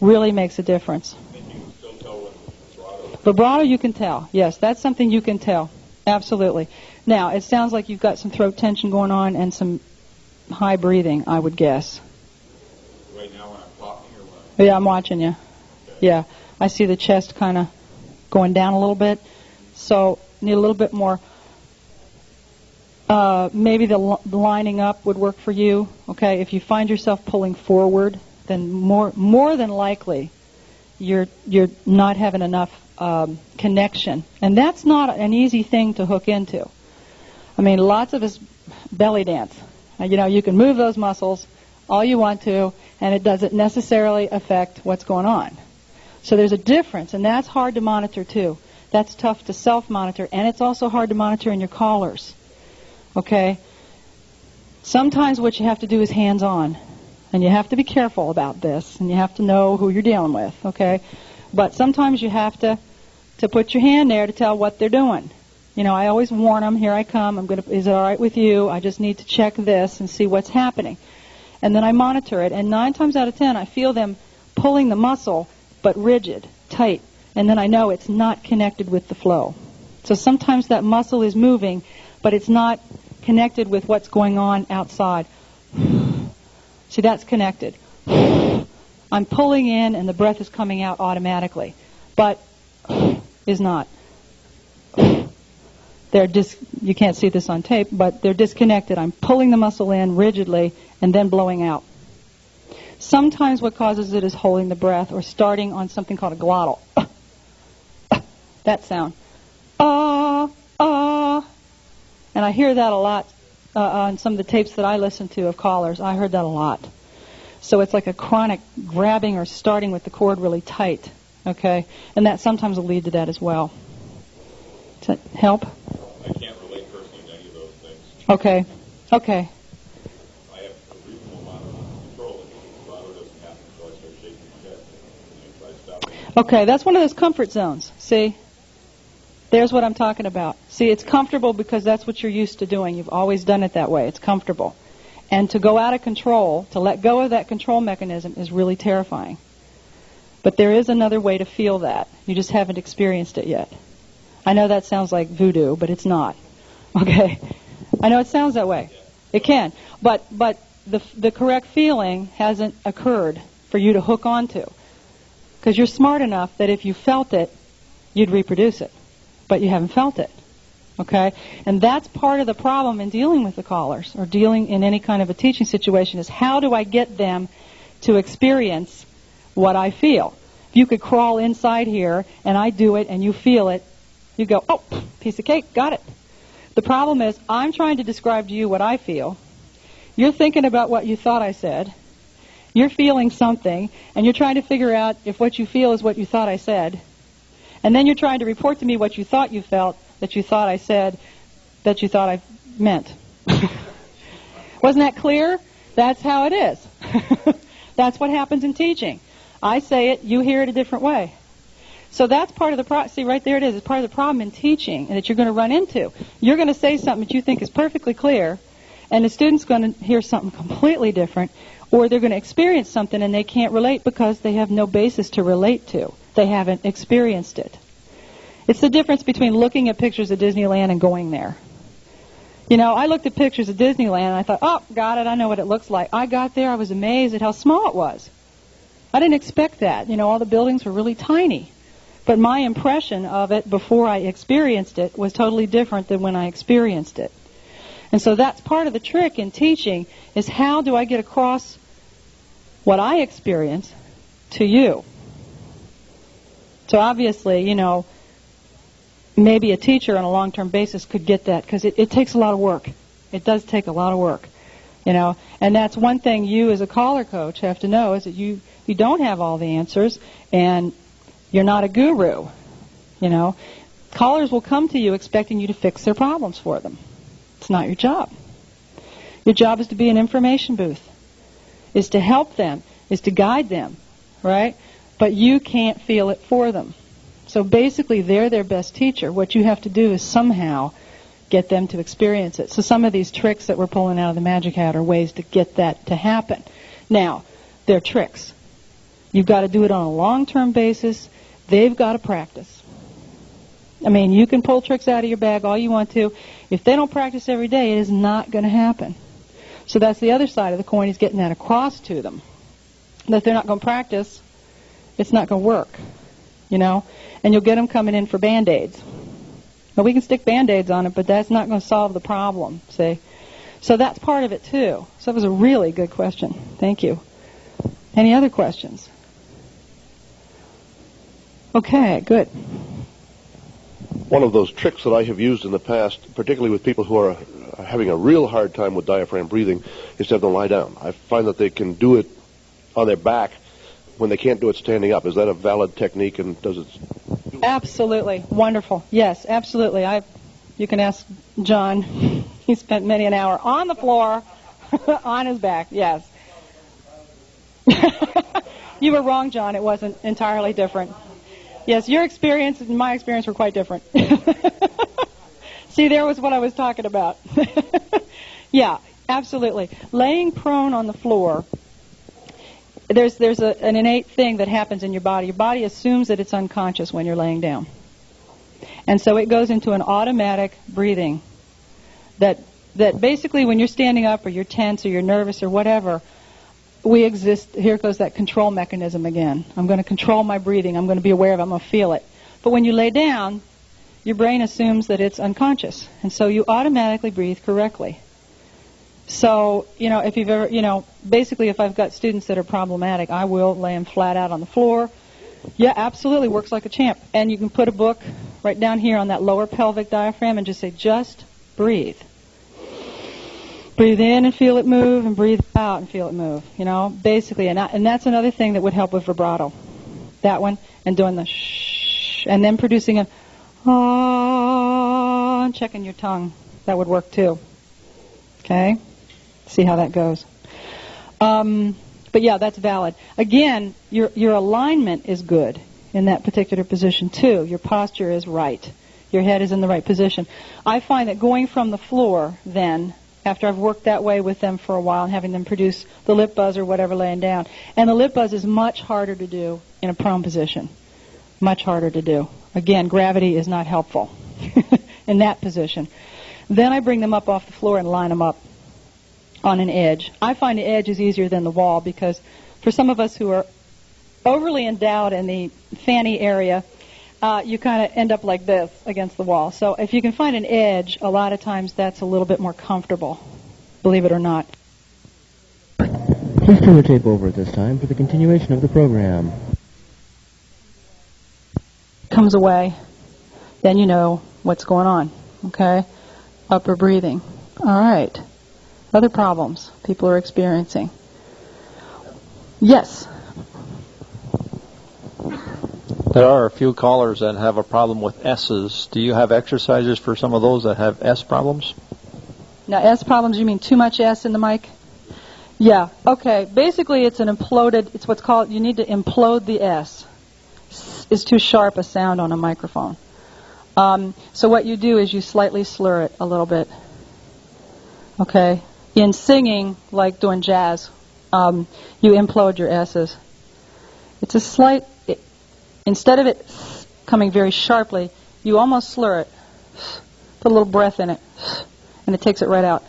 really makes a difference. And you can still tell when vibrato. Vibrato you can tell. Yes, that's something you can tell. Absolutely. Now, it sounds like you've got some throat tension going on and some high breathing, I would guess. Right now when I'm talking or when Yeah, I'm watching you. Okay. Yeah, I see the chest kind of going down a little bit. So need a little bit more. Maybe the lining up would work for you. Okay, if you find yourself pulling forward, then more than likely you're not having enough connection, and that's not an easy thing to hook into. I mean, lots of us belly dance. You can move those muscles all you want to, and it doesn't necessarily affect what's going on. So there's a difference, and that's hard to monitor too. That's tough to self-monitor, and it's also hard to monitor in your callers. Okay? Sometimes what you have to do is hands-on, and you have to be careful about this, and you have to know who you're dealing with, okay? But sometimes you have to put your hand there to tell what they're doing. I always warn them, here I come, is it all right with you? I just need to check this and see what's happening. And then I monitor it, and 9 times out of 10, I feel them pulling the muscle, but rigid, tight, and then I know it's not connected with the flow. So sometimes that muscle is moving, but it's not connected with what's going on outside. See, that's connected. I'm pulling in, and the breath is coming out automatically, but is not. you can't see this on tape, but they're disconnected. I'm pulling the muscle in rigidly and then blowing out. Sometimes what causes it is holding the breath or starting on something called a glottal. That sound. And I hear that a lot on some of the tapes that I listen to of callers. I heard that a lot. So it's like a chronic grabbing or starting with the cord really tight, okay? And that sometimes will lead to that as well. Does that help? I can't relate personally to any of those things. Okay. Okay. I have a reasonable amount of control, and the vibrato doesn't happen, so I start shaking my head. And I try to stop it. Okay, that's one of those comfort zones. See? There's what I'm talking about. See, it's comfortable because that's what you're used to doing. You've always done it that way. It's comfortable. And to go out of control, to let go of that control mechanism is really terrifying. But there is another way to feel that. You just haven't experienced it yet. I know that sounds like voodoo, but it's not. Okay? I know it sounds that way. It can. But the correct feeling hasn't occurred for you to hook onto. Because you're smart enough that if you felt it, you'd reproduce it. But you haven't felt it. Okay? And that's part of the problem in dealing with the callers or dealing in any kind of a teaching situation is how do I get them to experience what I feel? If you could crawl inside here and I do it and you feel it, you go, oh, piece of cake, got it. The problem is I'm trying to describe to you what I feel. You're thinking about what you thought I said. You're feeling something, and you're trying to figure out if what you feel is what you thought I said. And then you're trying to report to me what you thought you felt, that you thought I said, that you thought I meant. Wasn't that clear? That's how it is. That's what happens in teaching. I say it, you hear it a different way. So that's part of the problem. See, right there it is. It's part of the problem in teaching and that you're going to run into. You're going to say something that you think is perfectly clear, and the student's going to hear something completely different, or they're going to experience something and they can't relate because they have no basis to relate to. They haven't experienced it. It's the difference between looking at pictures of Disneyland and going there. You know, I looked at pictures of Disneyland and I thought, oh, got it, I know what it looks like. I got there, I was amazed at how small it was. I didn't expect that. You know, all the buildings were really tiny. But my impression of it before I experienced it was totally different than when I experienced it. And so that's part of the trick in teaching is how do I get across what I experience to you? So obviously, you know, maybe a teacher on a long-term basis could get that because it takes a lot of work. It does take a lot of work, you know. And that's one thing you as a caller coach have to know is that you don't have all the answers and you're not a guru, you know. Callers will come to you expecting you to fix their problems for them. It's not your job. Your job is to be an information booth, is to help them, is to guide them, right? But you can't feel it for them. So basically, they're their best teacher. What you have to do is somehow get them to experience it. So some of these tricks that we're pulling out of the magic hat are ways to get that to happen. Now, they're tricks. You've got to do it on a long-term basis. They've got to practice. I mean, you can pull tricks out of your bag all you want to. If they don't practice every day, it is not going to happen. So that's the other side of the coin, is getting that across to them. That if they're not going to practice, it's not going to work, you know. And you'll get them coming in for Band-Aids. Now, we can stick Band-Aids on it, but that's not going to solve the problem, see. So that's part of it, too. So that was a really good question. Thank you. Any other questions? Okay, good. One of those tricks that I have used in the past, particularly with people who are having a real hard time with diaphragm breathing, is to have them lie down. I find that they can do it on their back when they can't do it standing up. Is that a valid technique, and does it... Absolutely. Wonderful. Yes, absolutely. You can ask John. He spent many an hour on the floor, on his back, yes. You were wrong, John. It wasn't entirely different. Yes, your experience and my experience were quite different. See, there was what I was talking about. Yeah, absolutely. Laying prone on the floor, there's an innate thing that happens in your body. Your body assumes that it's unconscious when you're laying down. And so it goes into an automatic breathing that basically when you're standing up or you're tense or you're nervous or whatever, we exist. Here goes that control mechanism again. I'm going to control my breathing. I'm going to be aware of it. I'm going to feel it. But when you lay down, your brain assumes that it's unconscious, and so you automatically breathe correctly. So, if you've ever, basically if I've got students that are problematic, I will lay them flat out on the floor. Yeah, absolutely, works like a champ. And you can put a book right down here on that lower pelvic diaphragm and just say, just breathe. Breathe in and feel it move, and breathe out and feel it move, basically. And that's another thing that would help with vibrato. That one, and doing the shh, and then producing a ah, and checking your tongue. That would work too. Okay? See how that goes. But yeah, that's valid. Again, your alignment is good in that particular position too. Your posture is right. Your head is in the right position. I find that going from the floor then, after I've worked that way with them for a while and having them produce the lip buzz or whatever laying down, and the lip buzz is much harder to do in a prone position. Much harder to do. Again, gravity is not helpful in that position. Then I bring them up off the floor and line them up on an edge. I find the edge is easier than the wall because for some of us who are overly endowed in the fanny area, you kind of end up like this against the wall. So if you can find an edge, a lot of times that's a little bit more comfortable, believe it or not. Please turn the tape over at this time for the continuation of the program. Comes away, then you know what's going on, okay? Upper breathing. All right. Other problems people are experiencing. Yes. There are a few callers that have a problem with S's. Do you have exercises for some of those that have S problems? Now, S problems, you mean too much S in the mic? Yeah. Okay. Basically, it's an imploded, it's what's called, you need to implode the S. It's too sharp a sound on a microphone. So what you do is you slightly slur it a little bit. Okay? In singing, like doing jazz, you implode your S's. It's a slight, instead of it coming very sharply, you almost slur it. Put a little breath in it, and it takes it right out.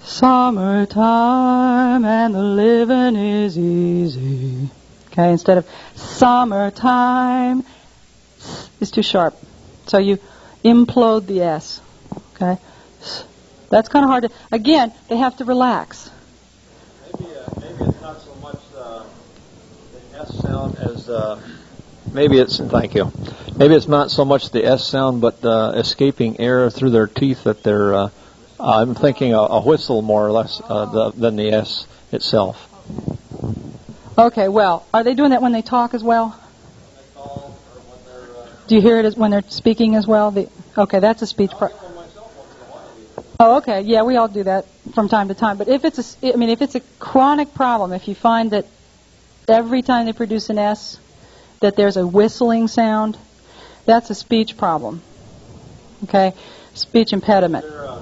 Summertime and the living is easy. Okay, instead of summertime, it's too sharp. So you implode the S. Okay? That's kind of hard to... Again, they have to relax. Maybe it's not so much the S sound as... maybe it's... Thank you. Maybe it's not so much the S sound, but escaping air through their teeth that they're... I'm thinking a whistle more or less than the S itself. Okay, well, are they doing that when they talk as well? When they call or when they're... Do you hear it when they're speaking as well? Okay, that's a speech... Oh, okay. Yeah, we all do that from time to time. But if it's a chronic problem, if you find that every time they produce an S, that there's a whistling sound, that's a speech problem. Okay? Speech impediment. Is there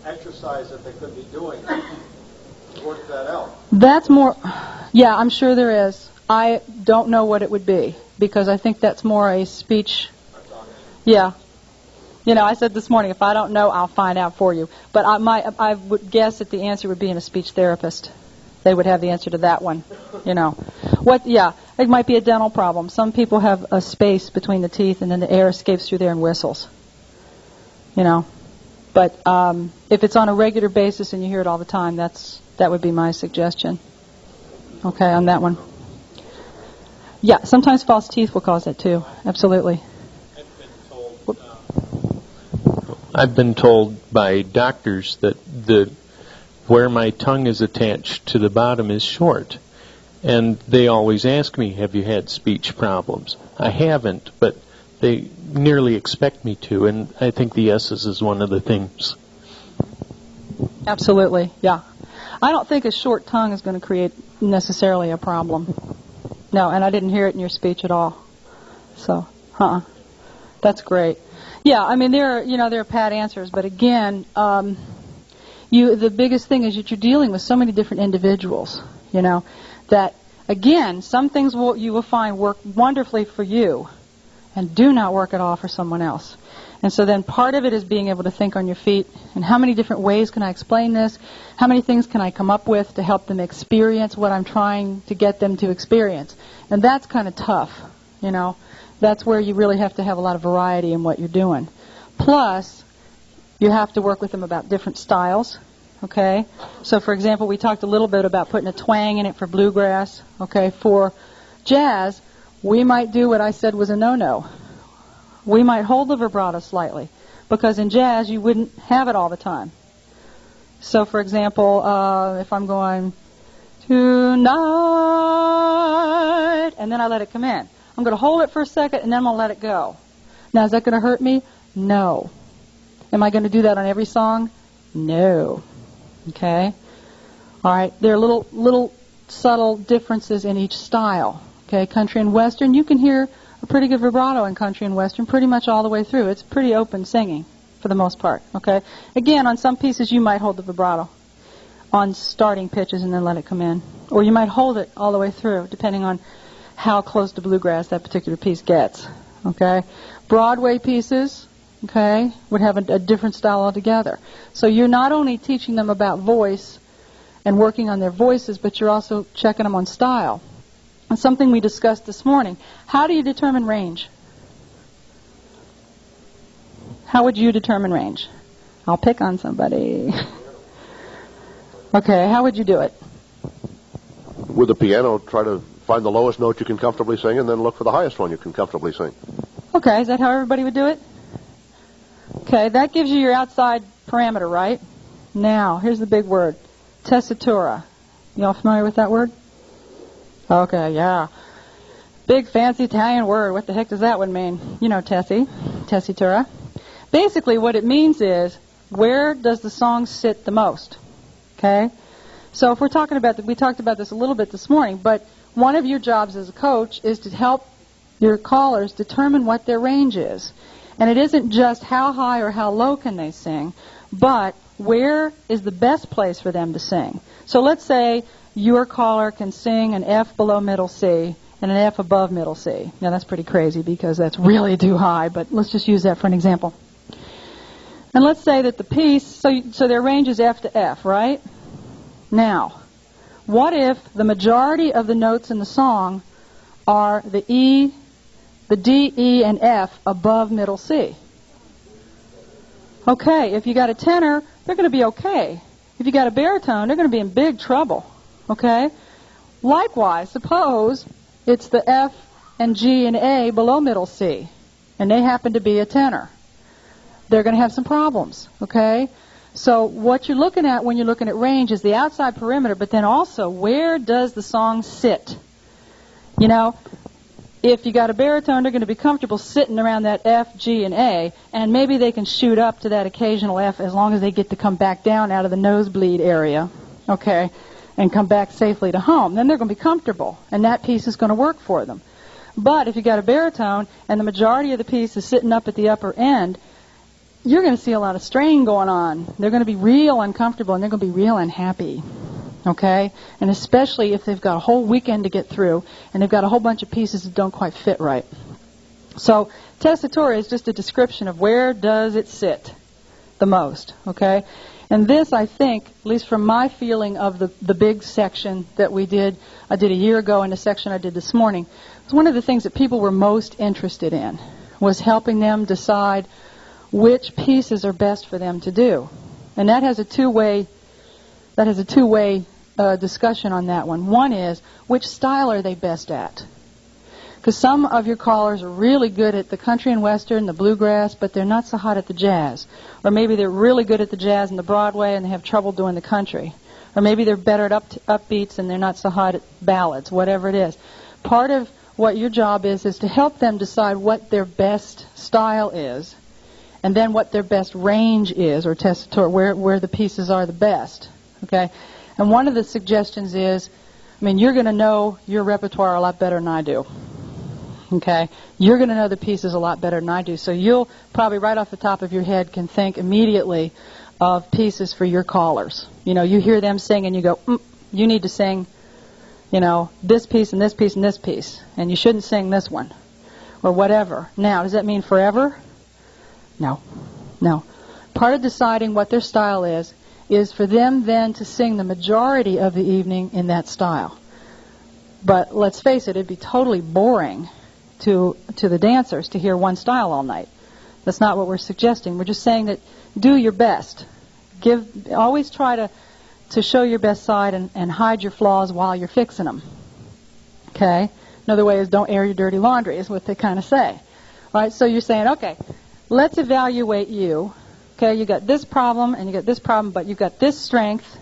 exercise that they could be doing to work that out? That's more... Yeah, I'm sure there is. I don't know what it would be, because I think that's more a speech... Yeah. I said this morning, if I don't know, I'll find out for you. But I would guess that the answer would be in a speech therapist. They would have the answer to that one. Yeah, it might be a dental problem. Some people have a space between the teeth, and then the air escapes through there and whistles. But if it's on a regular basis and you hear it all the time, that would be my suggestion. Okay, on that one. Yeah, sometimes false teeth will cause that too. Absolutely. I've been told by doctors that where my tongue is attached to the bottom is short. And they always ask me, have you had speech problems? I haven't, but they nearly expect me to, and I think the S's is one of the things. Absolutely, yeah. I don't think a short tongue is going to create necessarily a problem. No, and I didn't hear it in your speech at all. So, that's great. Yeah, there are pat answers, but again, the biggest thing is that you're dealing with so many different individuals, that, again, some things you will find work wonderfully for you and do not work at all for someone else. And so then part of it is being able to think on your feet, and how many different ways can I explain this? How many things can I come up with to help them experience what I'm trying to get them to experience? And that's kind of tough, You know, that's where you really have to have a lot of variety in what you're doing. Plus, you have to work with them about different styles. Okay, so for example, we talked a little bit about putting a twang in it for bluegrass. Okay, for jazz, we might do what I said was a no-no. We might hold the vibrato slightly, because in jazz you wouldn't have it all the time. So for example, if I'm going tonight, and then I let it come in, I'm going to hold it for a second, and then I'm going to let it go. Now, is that going to hurt me? No. Am I going to do that on every song? No. Okay? All right, there are little subtle differences in each style. Okay, country and western, you can hear a pretty good vibrato in country and western pretty much all the way through. It's pretty open singing for the most part. Okay? Again, on some pieces you might hold the vibrato on starting pitches and then let it come in. Or you might hold it all the way through, depending on how close to bluegrass that particular piece gets. Okay? Broadway pieces, okay, would have a different style altogether. So you're not only teaching them about voice and working on their voices, but you're also checking them on style. And something we discussed this morning, how do you determine range? How would you determine range? I'll pick on somebody. Okay, how would you do it? With the piano, try to find the lowest note you can comfortably sing, and then look for the highest one you can comfortably sing. Okay, is that how everybody would do it? Okay, that gives you your outside parameter, right? Now, here's the big word, tessitura. You all familiar with that word? Okay, yeah. Big fancy Italian word. What the heck does that one mean? You know, tessitura. Basically, what it means is, where does the song sit the most? Okay? So if we're talking about we talked about this a little bit this morning, but one of your jobs as a coach is to help your callers determine what their range is. And it isn't just how high or how low can they sing, but where is the best place for them to sing. So let's say your caller can sing an F below middle C and an F above middle C. Now that's pretty crazy because that's really too high, but let's just use that for an example. And let's say that the piece, so their range is F to F, right? Now, what if the majority of the notes in the song are the E, the D, E, and F above middle C? Okay, if you got a tenor, they're going to be okay. If you got a baritone, they're going to be in big trouble. Okay? Likewise, suppose it's the F and G and A below middle C, and they happen to be a tenor. They're going to have some problems. Okay? So what you're looking at when you're looking at range is the outside perimeter, but then also where does the song sit? You know, if you got a baritone, they're going to be comfortable sitting around that F, G, and A, and maybe they can shoot up to that occasional F as long as they get to come back down out of the nosebleed area, okay, and come back safely to home. Then they're going to be comfortable, and that piece is going to work for them. But if you got a baritone and the majority of the piece is sitting up at the upper end, you're going to see a lot of strain going on. They're going to be real uncomfortable, and they're going to be real unhappy. Okay? And especially if they've got a whole weekend to get through and they've got a whole bunch of pieces that don't quite fit right. So tessitura is just a description of where does it sit the most. Okay? And this, I think, at least from my feeling of the big section that we did, I did a year ago and the section I did this morning, was one of the things that people were most interested in, was helping them decide which pieces are best for them to do. And that has a two-way discussion on that one. One is, which style are they best at? Because some of your callers are really good at the country and western, the bluegrass, but they're not so hot at the jazz. Or maybe they're really good at the jazz and the Broadway and they have trouble doing the country. Or maybe they're better at upbeats and they're not so hot at ballads, whatever it is. Part of what your job is to help them decide what their best style is, and then what their best range is, or tessitura, where the pieces are the best. Okay? And one of the suggestions is, you're going to know your repertoire a lot better than I do. Okay? You're going to know the pieces a lot better than I do. So you'll probably right off the top of your head can think immediately of pieces for your callers. You know, you hear them sing and you go, you need to sing, this piece and this piece and this piece. And you shouldn't sing this one. Or whatever. Now, does that mean forever? No. Part of deciding what their style is for them then to sing the majority of the evening in that style. But let's face it, it'd be totally boring to the dancers to hear one style all night. That's not what we're suggesting. We're just saying that do your best. Always try to show your best side and hide your flaws while you're fixing them. Okay? Another way is don't air your dirty laundry is what they kind of say. All right, so you're saying, okay, let's evaluate you. Okay, you got this problem and you got this problem, but you've got this strength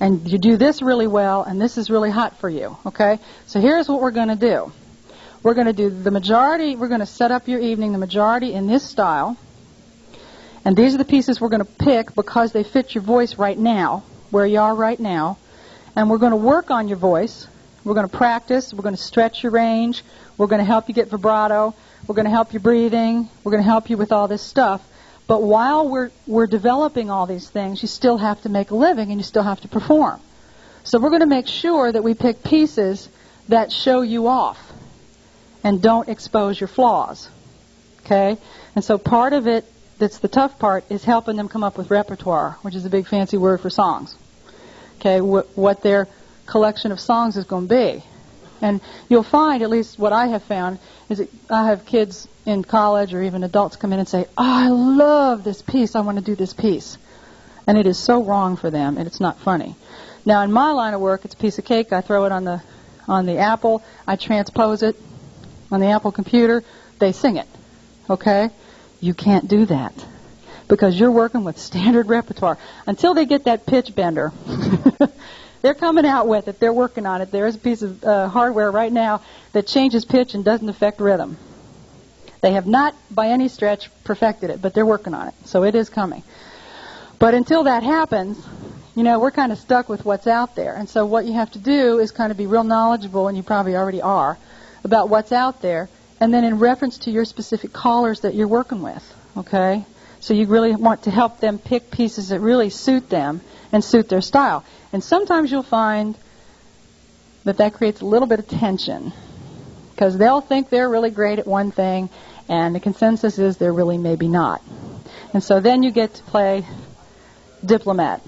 and you do this really well and this is really hot for you. Okay, so here's what we're going to do. We're going to do the majority, we're going to set up your evening, the majority in this style. And these are the pieces we're going to pick because they fit your voice right now, where you are right now. And we're going to work on your voice. We're going to practice. We're going to stretch your range. We're going to help you get vibrato. We're going to help you breathing. We're going to help you with all this stuff. But while we're developing all these things, you still have to make a living and you still have to perform. So we're going to make sure that we pick pieces that show you off and don't expose your flaws. Okay? And so part of it, that's the tough part, is helping them come up with repertoire, which is a big fancy word for songs. Okay? What their collection of songs is going to be. And you'll find, at least what I have found, is that I have kids in college or even adults come in and say, oh, I love this piece, I want to do this piece. And it is so wrong for them, and it's not funny. Now, in my line of work, it's a piece of cake. I throw it on the Apple. I transpose it on the Apple computer. They sing it. Okay? You can't do that because you're working with standard repertoire. Until they get that pitch bender, they're coming out with it. They're working on it. There is a piece of hardware right now that changes pitch and doesn't affect rhythm. They have not, by any stretch, perfected it, but they're working on it. So it is coming. But until that happens, we're kind of stuck with what's out there. And so what you have to do is kind of be real knowledgeable, and you probably already are, about what's out there, and then in reference to your specific callers that you're working with. Okay? So you really want to help them pick pieces that really suit them and suit their style. And sometimes you'll find that creates a little bit of tension because they'll think they're really great at one thing and the consensus is they're really maybe not. And so then you get to play diplomat,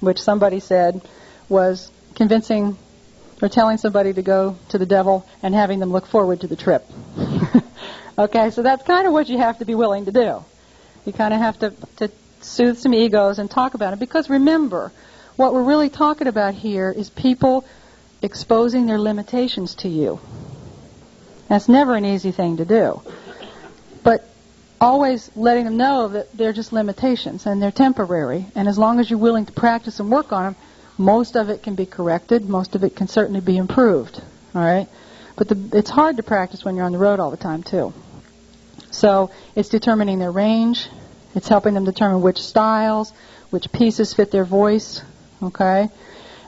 which somebody said was convincing or telling somebody to go to the devil and having them look forward to the trip. Okay, so that's kind of what you have to be willing to do. You kind of have to soothe some egos and talk about it. Because remember, what we're really talking about here is people exposing their limitations to you. That's never an easy thing to do. But always letting them know that they're just limitations and they're temporary. And as long as you're willing to practice and work on them, most of it can be corrected. Most of it can certainly be improved. All right? But it's hard to practice when you're on the road all the time, too. So it's determining their range. It's helping them determine which styles, which pieces fit their voice. Okay?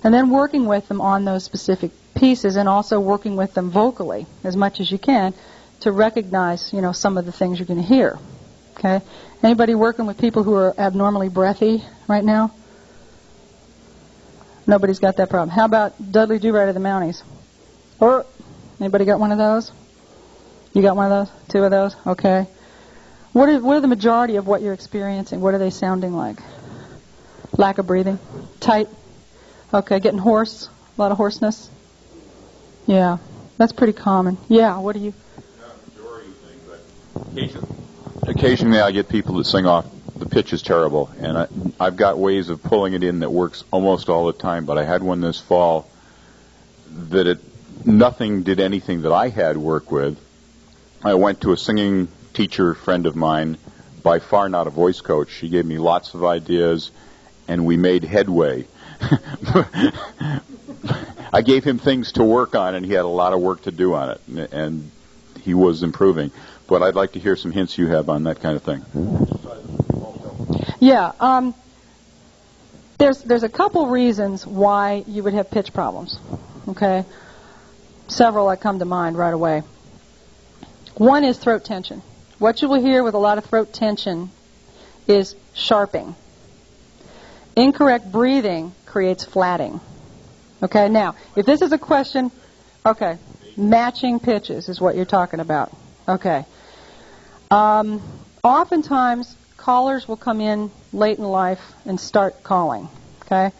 And then working with them on those specific pieces and also working with them vocally as much as you can to recognize, some of the things you're going to hear. Okay? Anybody working with people who are abnormally breathy right now? Nobody's got that problem. How about Dudley Do-Right of the Mounties? Or anybody got one of those? You got one of those? Two of those? Okay. What are the majority of what you're experiencing? What are they sounding like? Lack of breathing? Tight? Okay. Getting hoarse? A lot of hoarseness? Yeah. That's pretty common. Yeah. What do you... Not a majority thing, but occasionally I get people that sing off. The pitch is terrible, and I've got ways of pulling it in that works almost all the time, but I had one this fall that nothing did anything that I had work with. I went to a singing teacher friend of mine, by far not a voice coach. She gave me lots of ideas, and we made headway. I gave him things to work on, and he had a lot of work to do on it, and he was improving. But I'd like to hear some hints you have on that kind of thing. Yeah, there's a couple reasons why you would have pitch problems. Okay, several that come to mind right away. One is throat tension. What you will hear with a lot of throat tension is sharping. Incorrect breathing creates flatting. Okay, now, if this is a question, okay, matching pitches is what you're talking about. Okay. Oftentimes, callers will come in late in life and start calling, okay?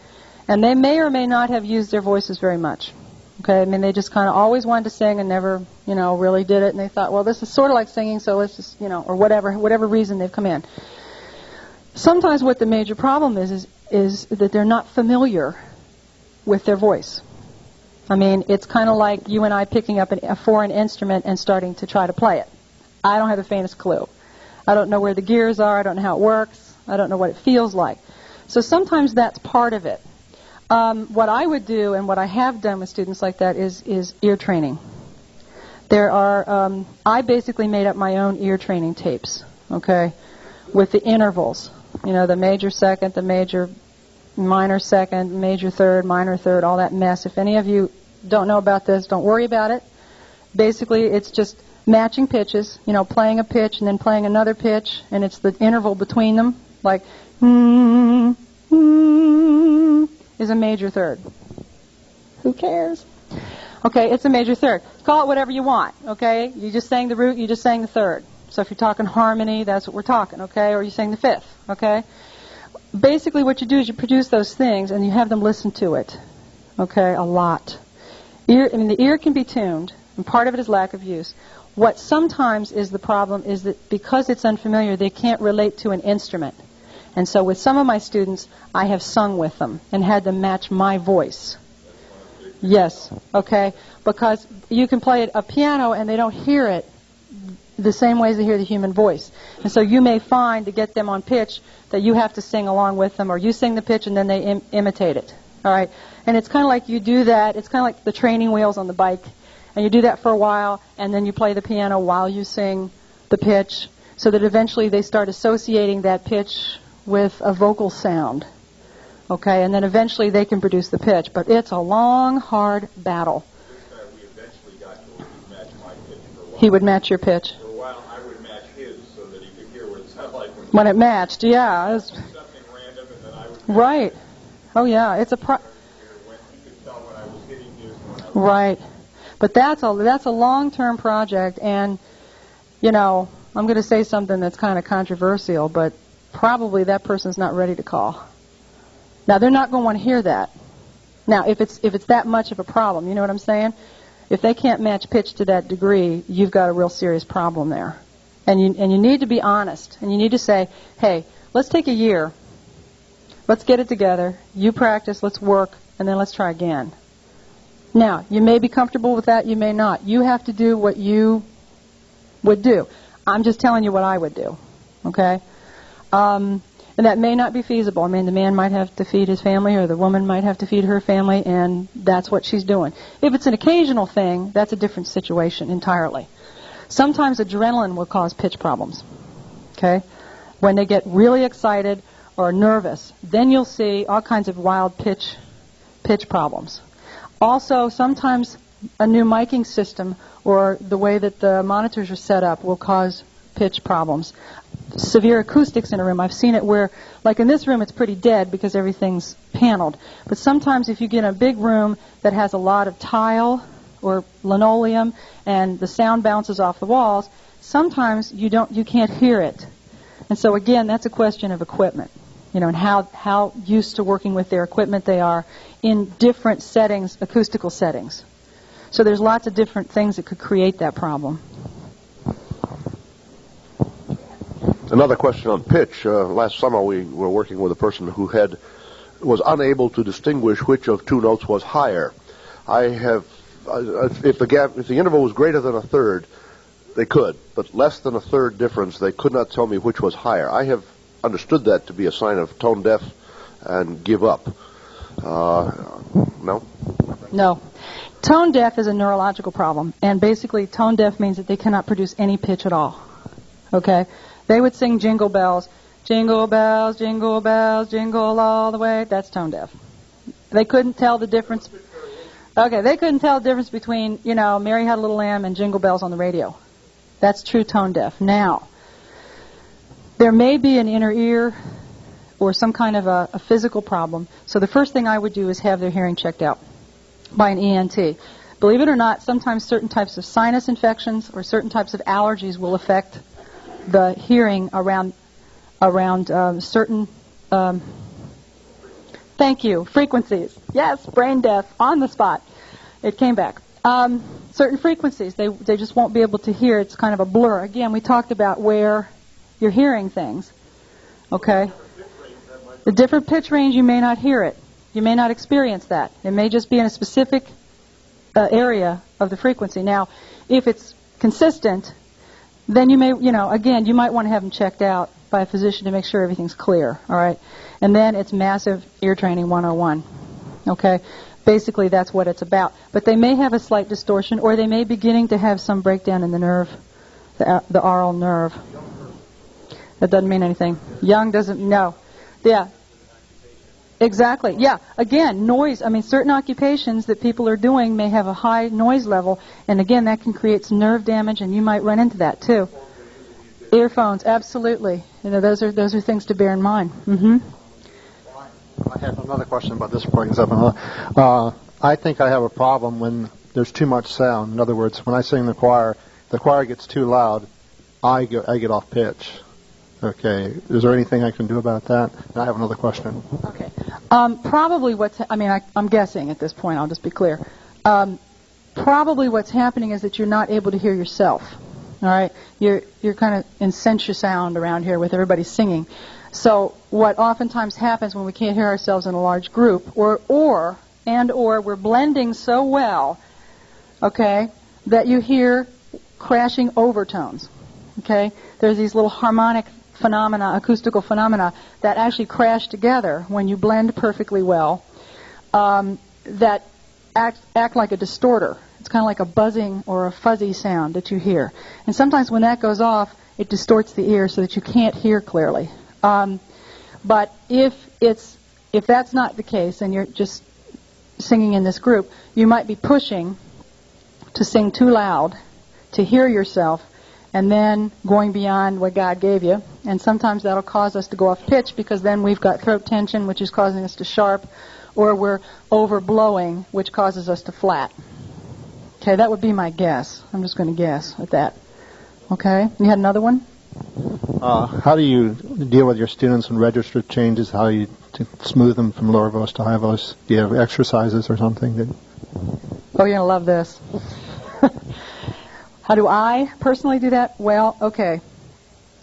And they may or may not have used their voices very much, Okay, I mean, they just kind of always wanted to sing and never, really did it. And they thought, well, this is sort of like singing, so let's just, or whatever reason they've come in. Sometimes what the major problem is that they're not familiar with their voice. I mean, it's kind of like you and I picking up a foreign instrument and starting to try to play it. I don't have the faintest clue. I don't know where the gears are. I don't know how it works. I don't know what it feels like. So sometimes that's part of it. What I would do and what I have done with students like that is ear training. I basically made up my own ear training tapes, okay, with the intervals. The major second, the major minor second, major third, minor third, all that mess. If any of you don't know about this, don't worry about it. Basically, it's just matching pitches, playing a pitch and then playing another pitch, and it's the interval between them, like is a major third. Who cares? Okay, it's a major third. Call it whatever you want, okay? You just sang the root, you just sang the third. So if you're talking harmony, that's what we're talking, okay? Or you sang the fifth, okay? Basically what you do is you produce those things and you have them listen to it, okay, a lot. The ear can be tuned, and part of it is lack of use. What sometimes is the problem is that because it's unfamiliar, they can't relate to an instrument. And so with some of my students, I have sung with them and had them match my voice. Yes, okay, because you can play a piano and they don't hear it the same way as they hear the human voice. And so you may find to get them on pitch that you have to sing along with them, or you sing the pitch and then they imitate it. All right, and it's kind of like you do that. It's kind of like the training wheels on the bike, and you do that for a while, and then you play the piano while you sing the pitch, so that eventually they start associating that pitch with a vocal sound. Okay, and then eventually they can produce the pitch, but it's a long, hard battle. We eventually got to where he matched my pitch for a while. He would match your pitch. For a while, I would match his so that he could hear what it sounded like when it matched. Yeah, it was something random, and then I would right. Oh yeah, it's a when he could tell when I was hitting his. Right, but that's a long-term project, and I'm going to say something that's kind of controversial, but probably that person's not ready to call. Now, they're not going to want to hear that. Now, if it's that much of a problem, you know what I'm saying? If they can't match pitch to that degree, you've got a real serious problem there. And you need to be honest. And you need to say, hey, let's take a year. Let's get it together. You practice, let's work, and then let's try again. Now, you may be comfortable with that, you may not. You have to do what you would do. I'm just telling you what I would do. Okay? And that may not be feasible. I mean, the man might have to feed his family, or the woman might have to feed her family, and that's what she's doing. If it's an occasional thing, that's a different situation entirely. Sometimes adrenaline will cause pitch problems. Okay? When they get really excited or nervous, then you'll see all kinds of wild pitch problems. Also, sometimes a new miking system or the way that the monitors are set up will cause pitch problems. Severe acoustics in a room. I've seen it where, like in this room, it's pretty dead because everything's paneled. But sometimes if you get in a big room that has a lot of tile or linoleum and the sound bounces off the walls, sometimes you can't hear it. And so again, that's a question of equipment, and how used to working with their equipment they are in different settings, acoustical settings. So there's lots of different things that could create that problem. Another question on pitch. Last summer we were working with a person who was unable to distinguish which of two notes was higher. If the interval was greater than a third, they could, but less than a third difference, they could not tell me which was higher. I have understood that to be a sign of tone deaf and give up. No? No. Tone deaf is a neurological problem, and basically tone deaf means that they cannot produce any pitch at all. Okay? They would sing jingle bells, jingle bells, jingle bells, jingle all the way. That's tone deaf. They couldn't tell the difference. Okay, they couldn't tell the difference between, Mary Had a Little Lamb and Jingle Bells on the radio. That's true tone deaf. Now, there may be an inner ear or some kind of a physical problem. So the first thing I would do is have their hearing checked out by an ENT. Believe it or not, sometimes certain types of sinus infections or certain types of allergies will affect the hearing around certain frequencies. Yes, brain deaf on the spot. It came back. Certain frequencies, they just won't be able to hear. It's kind of a blur. Again, we talked about where you're hearing things. Okay? The different pitch range, you may not hear it. You may not experience that. It may just be in a specific area of the frequency. Now, if it's consistent, then you may, again, you might want to have them checked out by a physician to make sure everything's clear. All right? And then it's massive ear training 101. Okay? Basically, that's what it's about. But they may have a slight distortion, or they may be beginning to have some breakdown in the nerve, the aural nerve. That doesn't mean anything. Young doesn't know. Yeah. Exactly. Yeah. Again, noise. I mean, certain occupations that people are doing may have a high noise level, and again, that can create some nerve damage, and you might run into that too. Earphones, absolutely. Those are things to bear in mind. Mm-hmm. I have another question about this before I get up. I think I have a problem when there's too much sound. In other words, when I sing the choir gets too loud, I get off pitch. Okay. Is there anything I can do about that? And I have another question. Okay. Probably I'm guessing at this point, I'll just be clear. Probably what's happening is that you're not able to hear yourself. All right? You're kind of in censure sound around here with everybody singing. So what oftentimes happens when we can't hear ourselves in a large group, or we're blending so well, okay, that you hear crashing overtones. Okay? There's these little harmonic phenomena, acoustical phenomena, that actually crash together when you blend perfectly well, that act like a distorter. It's kind of like a buzzing or a fuzzy sound that you hear. And sometimes when that goes off, it distorts the ear so that you can't hear clearly. But if that's not the case and you're just singing in this group, you might be pushing to sing too loud to hear yourself, and then going beyond what God gave you. And sometimes that'll cause us to go off pitch, because then we've got throat tension, which is causing us to sharp, or we're overblowing, which causes us to flat. Okay, that would be my guess. I'm just going to guess at that. Okay, you had another one? How do you deal with your students when register changes? How do you smooth them from lower voice to high voice? Do you have exercises or something? Oh, you're going to love this. How do I personally do that? Well, okay.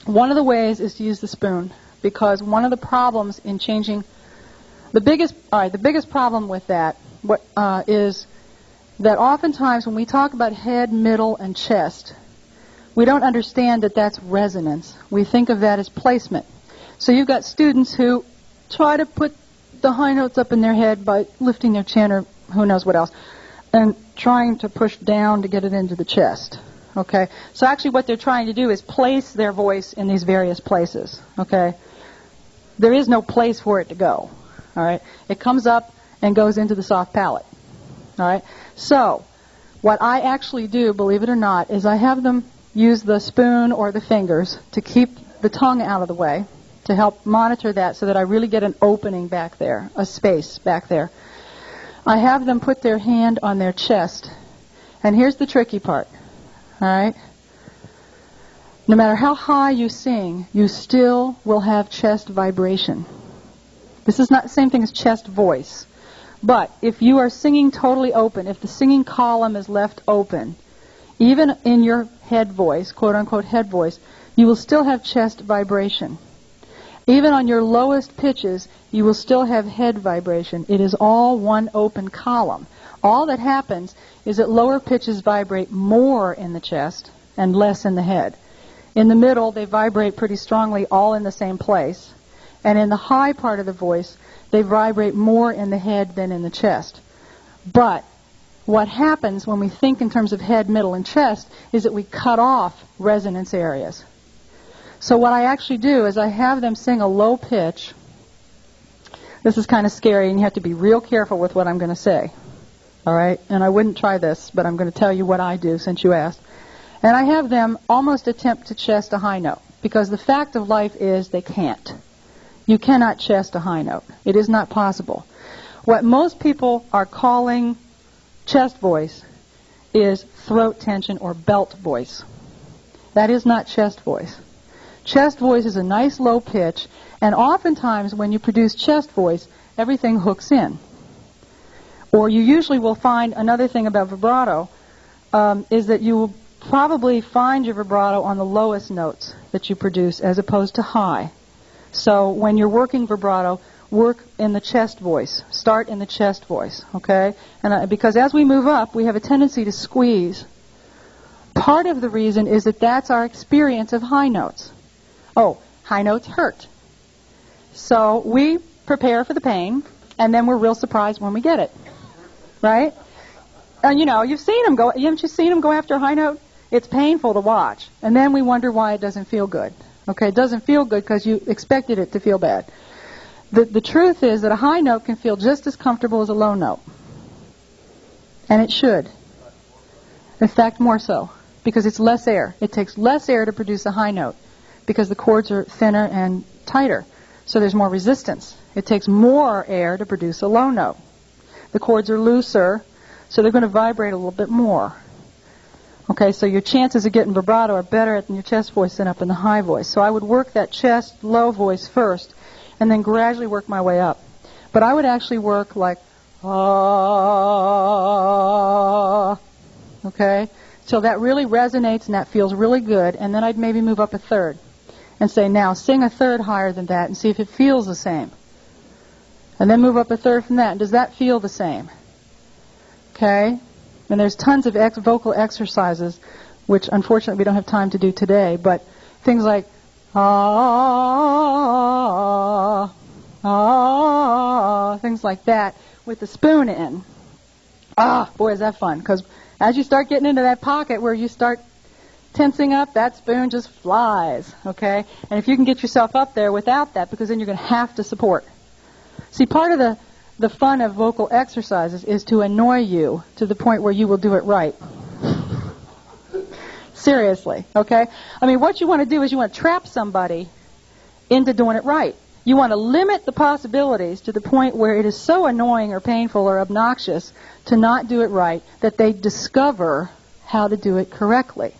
One of the ways is to use the spoon, because one of the problems in changing the biggest problem with that is that oftentimes when we talk about head, middle, and chest, we don't understand that that's resonance. We think of that as placement. So you've got students who try to put the high notes up in their head by lifting their chin or who knows what else, and trying to push down to get it into the chest. Okay? So actually what they're trying to do is place their voice in these various places. Okay? There is no place for it to go. All right? It comes up and goes into the soft palate. All right? So what I actually do, believe it or not, is I have them use the spoon or the fingers to keep the tongue out of the way, to help monitor that so that I really get an opening back there, a space back there. I have them put their hand on their chest. And here's the tricky part. All right? No matter how high you sing, you still will have chest vibration. This is not the same thing as chest voice. But if you are singing totally open, if the singing column is left open, even in your head voice, quote-unquote head voice, you will still have chest vibration. Even on your lowest pitches, you will still have head vibration. It is all one open column. All that happens is that lower pitches vibrate more in the chest and less in the head. In the middle, they vibrate pretty strongly all in the same place. And in the high part of the voice, they vibrate more in the head than in the chest. But what happens when we think in terms of head, middle, and chest is that we cut off resonance areas. So what I actually do is I have them sing a low pitch. This is kind of scary, and you have to be real careful with what I'm going to say. All right? And I wouldn't try this, but I'm going to tell you what I do since you asked. And I have them almost attempt to chest a high note, because the fact of life is they can't. You cannot chest a high note. It is not possible. What most people are calling chest voice is throat tension or belt voice. That is not chest voice. Chest voice is a nice low pitch, and oftentimes when you produce chest voice, everything hooks in. Or you usually will find another thing about vibrato is that you will probably find your vibrato on the lowest notes that you produce as opposed to high. So when you're working vibrato, work in the chest voice. Start in the chest voice, okay? And because as we move up, we have a tendency to squeeze. Part of the reason is that that's our experience of high notes. Oh, high notes hurt. So we prepare for the pain, and then we're real surprised when we get it, right? And you've seen them go. Haven't you seen them go after a high note? It's painful to watch, and then we wonder why it doesn't feel good. Okay, it doesn't feel good because you expected it to feel bad. The truth is that a high note can feel just as comfortable as a low note, and it should. In fact, more so, because it's less air. It takes less air to produce a high note because the chords are thinner and tighter, so there's more resistance. It takes more air to produce a low note. The chords are looser, so they're going to vibrate a little bit more. Okay, so your chances of getting vibrato are better in your chest voice than up in the high voice. So I would work that chest low voice first, and then gradually work my way up. But I would actually work like, ah, okay, till that really resonates and that feels really good, and then I'd maybe move up a third and say, now sing a third higher than that and see if it feels the same. And then move up a third from that, and does that feel the same? Okay? And there's tons of vocal exercises, which unfortunately we don't have time to do today, but things like, ah, ah, things like that with the spoon in. Ah, boy, is that fun, because as you start getting into that pocket where you start tensing up, that spoon just flies, okay? And if you can get yourself up there without that, because then you're going to have to support. See, part of the fun of vocal exercises is to annoy you to the point where you will do it right. Seriously, okay? I mean, what you want to do is you want to trap somebody into doing it right. You want to limit the possibilities to the point where it is so annoying or painful or obnoxious to not do it right that they discover how to do it correctly.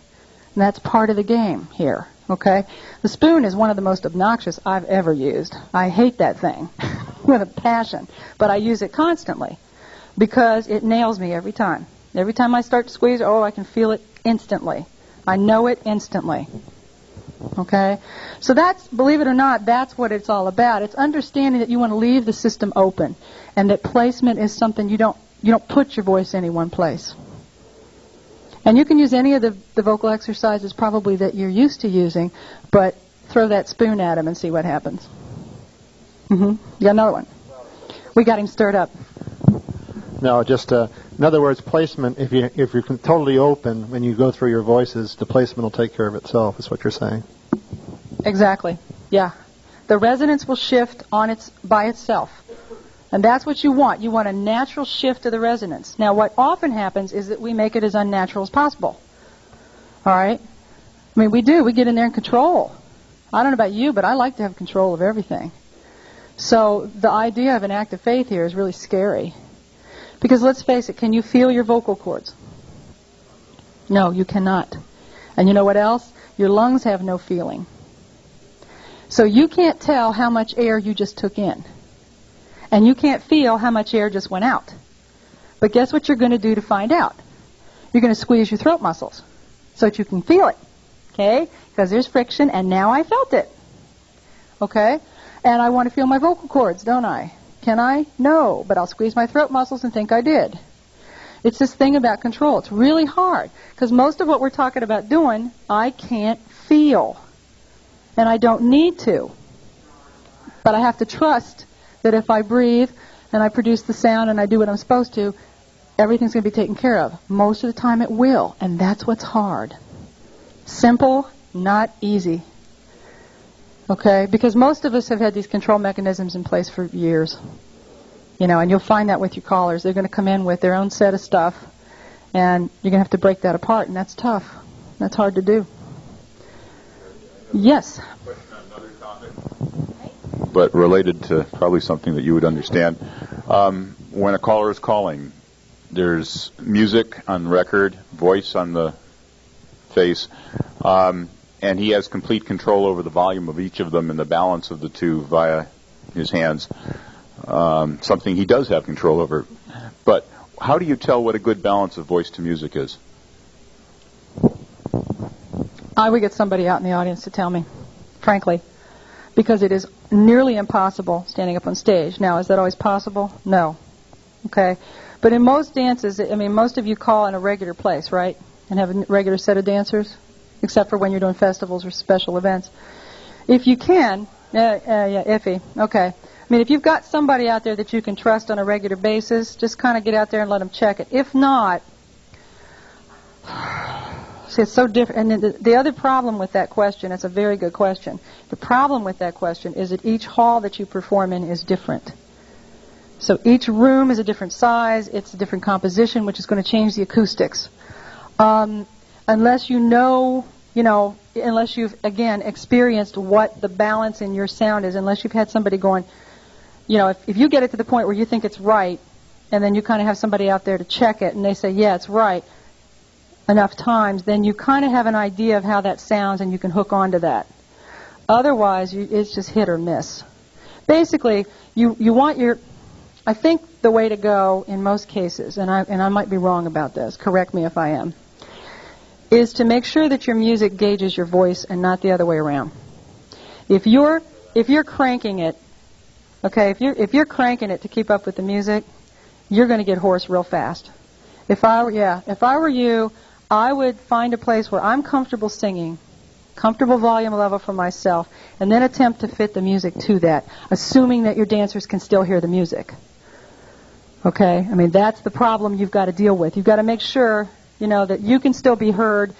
And that's part of the game here, okay? The spoon is one of the most obnoxious I've ever used. I hate that thing with a passion, but I use it constantly because it nails me every time. Every time I start to squeeze, I can feel it instantly. I know it instantly. Okay? So that's, believe it or not, that's what it's all about. It's understanding that you want to leave the system open and that placement is something you don't put your voice in any one place. And you can use any of the vocal exercises probably that you're used to using, but throw that spoon at him and see what happens. You got another one. We got him stirred up. No, just in other words, placement. If you're totally open when you go through your voices, the placement will take care of itself. Is what you're saying. Exactly. Yeah, the resonance will shift by itself, and that's what you want. You want a natural shift of the resonance. Now, what often happens is that we make it as unnatural as possible. All right. I mean, we do. We get in there and control. I don't know about you, but I like to have control of everything. So the idea of an act of faith here is really scary. Because let's face it, can you feel your vocal cords? No, you cannot. And you know what else? Your lungs have no feeling. So you can't tell how much air you just took in. And you can't feel how much air just went out. But guess what you're going to do to find out? You're going to squeeze your throat muscles so that you can feel it. Okay? Because there's friction, and now I felt it. Okay? And I want to feel my vocal cords, don't I? Can I? No. But I'll squeeze my throat muscles and think I did. It's this thing about control. It's really hard. Because most of what we're talking about doing, I can't feel. And I don't need to. But I have to trust that if I breathe and I produce the sound and I do what I'm supposed to, everything's going to be taken care of. Most of the time it will. And that's what's hard. Simple, not easy. Okay? Because most of us have had these control mechanisms in place for years. And you'll find that with your callers. They're going to come in with their own set of stuff, and you're going to have to break that apart, and that's tough. That's hard to do. Yes? Question on another topic, but related to probably something that you would understand. When a caller is calling, there's music on record, voice on the face, and he has complete control over the volume of each of them and the balance of the two via his hands. Something he does have control over. But how do you tell what a good balance of voice to music is? I would get somebody out in the audience to tell me, frankly, because it is nearly impossible standing up on stage. Now, is that always possible? No. Okay. But in most dances, I mean, most of you call in a regular place, right? And have a regular set of dancers, except for when you're doing festivals or special events. If you can, iffy, okay. I mean, if you've got somebody out there that you can trust on a regular basis, just kind of get out there and let them check it. If not, see, it's so different. And the other problem with that question, it's a very good question. The problem with that question is that each hall that you perform in is different. So each room is a different size, it's a different composition, which is going to change the acoustics. Unless you know, unless you've, again, experienced what the balance in your sound is, unless you've had somebody going, if you get it to the point where you think it's right, and then you kind of have somebody out there to check it, and they say, yeah, it's right, enough times, then you kind of have an idea of how that sounds, and you can hook onto that. Otherwise, it's just hit or miss. Basically, you want your... I think the way to go in most cases, and I might be wrong about this, correct me if I am, is to make sure that your music gauges your voice and not the other way around. If you're cranking it, okay, if you're cranking it to keep up with the music, you're going to get hoarse real fast. If I were you, I would find a place where I'm comfortable singing, comfortable volume level for myself, and then attempt to fit the music to that, assuming that your dancers can still hear the music. Okay? I mean, that's the problem you've got to deal with. You've got to make sure, that you can still be heard,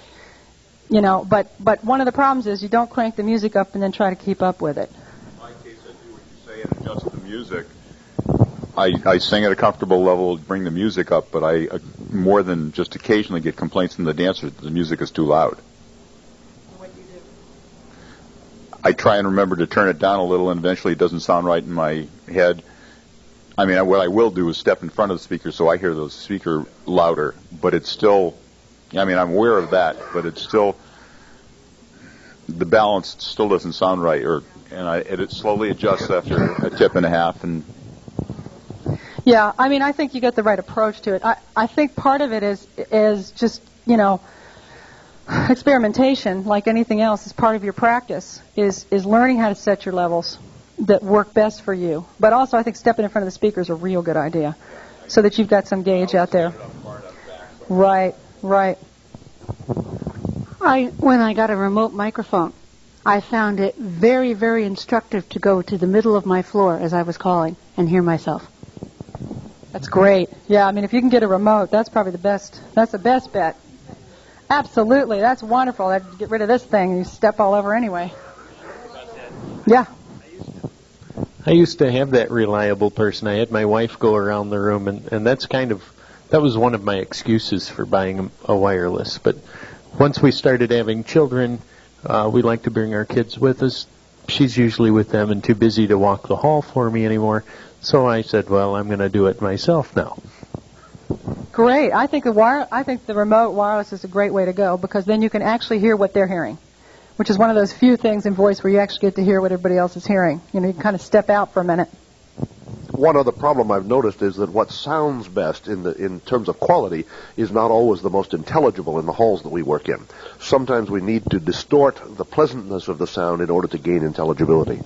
but one of the problems is you don't crank the music up and then try to keep up with it. In my case, I do what you say and adjust the music. I sing at a comfortable level, bring the music up, but I more than just occasionally get complaints from the dancers that the music is too loud. What do you do? I try and remember to turn it down a little, and eventually it doesn't sound right in my head. I mean, what I will do is step in front of the speaker so I hear the speaker louder, but it's still, I'm aware of that, but it's still, the balance still doesn't sound right, and it slowly adjusts after a tip and a half. And yeah, I think you got the right approach to it. I think part of it is just, experimentation, like anything else, is part of your practice, is learning how to set your levels that work best for you. But also, I think stepping in front of the speaker is a real good idea, so that you've got some gauge out there. Right. When I got a remote microphone, I found it very, very instructive to go to the middle of my floor as I was calling and hear myself. That's great. Yeah, if you can get a remote, that's probably the best. That's the best bet. Absolutely. That's wonderful. I'd get rid of this thing and you step all over anyway. Yeah. I used to have that reliable person. I had my wife go around the room, and that was one of my excuses for buying a wireless. But once we started having children, we like to bring our kids with us. She's usually with them and too busy to walk the hall for me anymore. So I said, well, I'm going to do it myself now. Great. I think the remote wireless is a great way to go, because then you can actually hear what they're hearing, which is one of those few things in voice where you actually get to hear what everybody else is hearing. You can kind of step out for a minute. One other problem I've noticed is that what sounds best in terms of quality is not always the most intelligible in the halls that we work in. Sometimes we need to distort the pleasantness of the sound in order to gain intelligibility.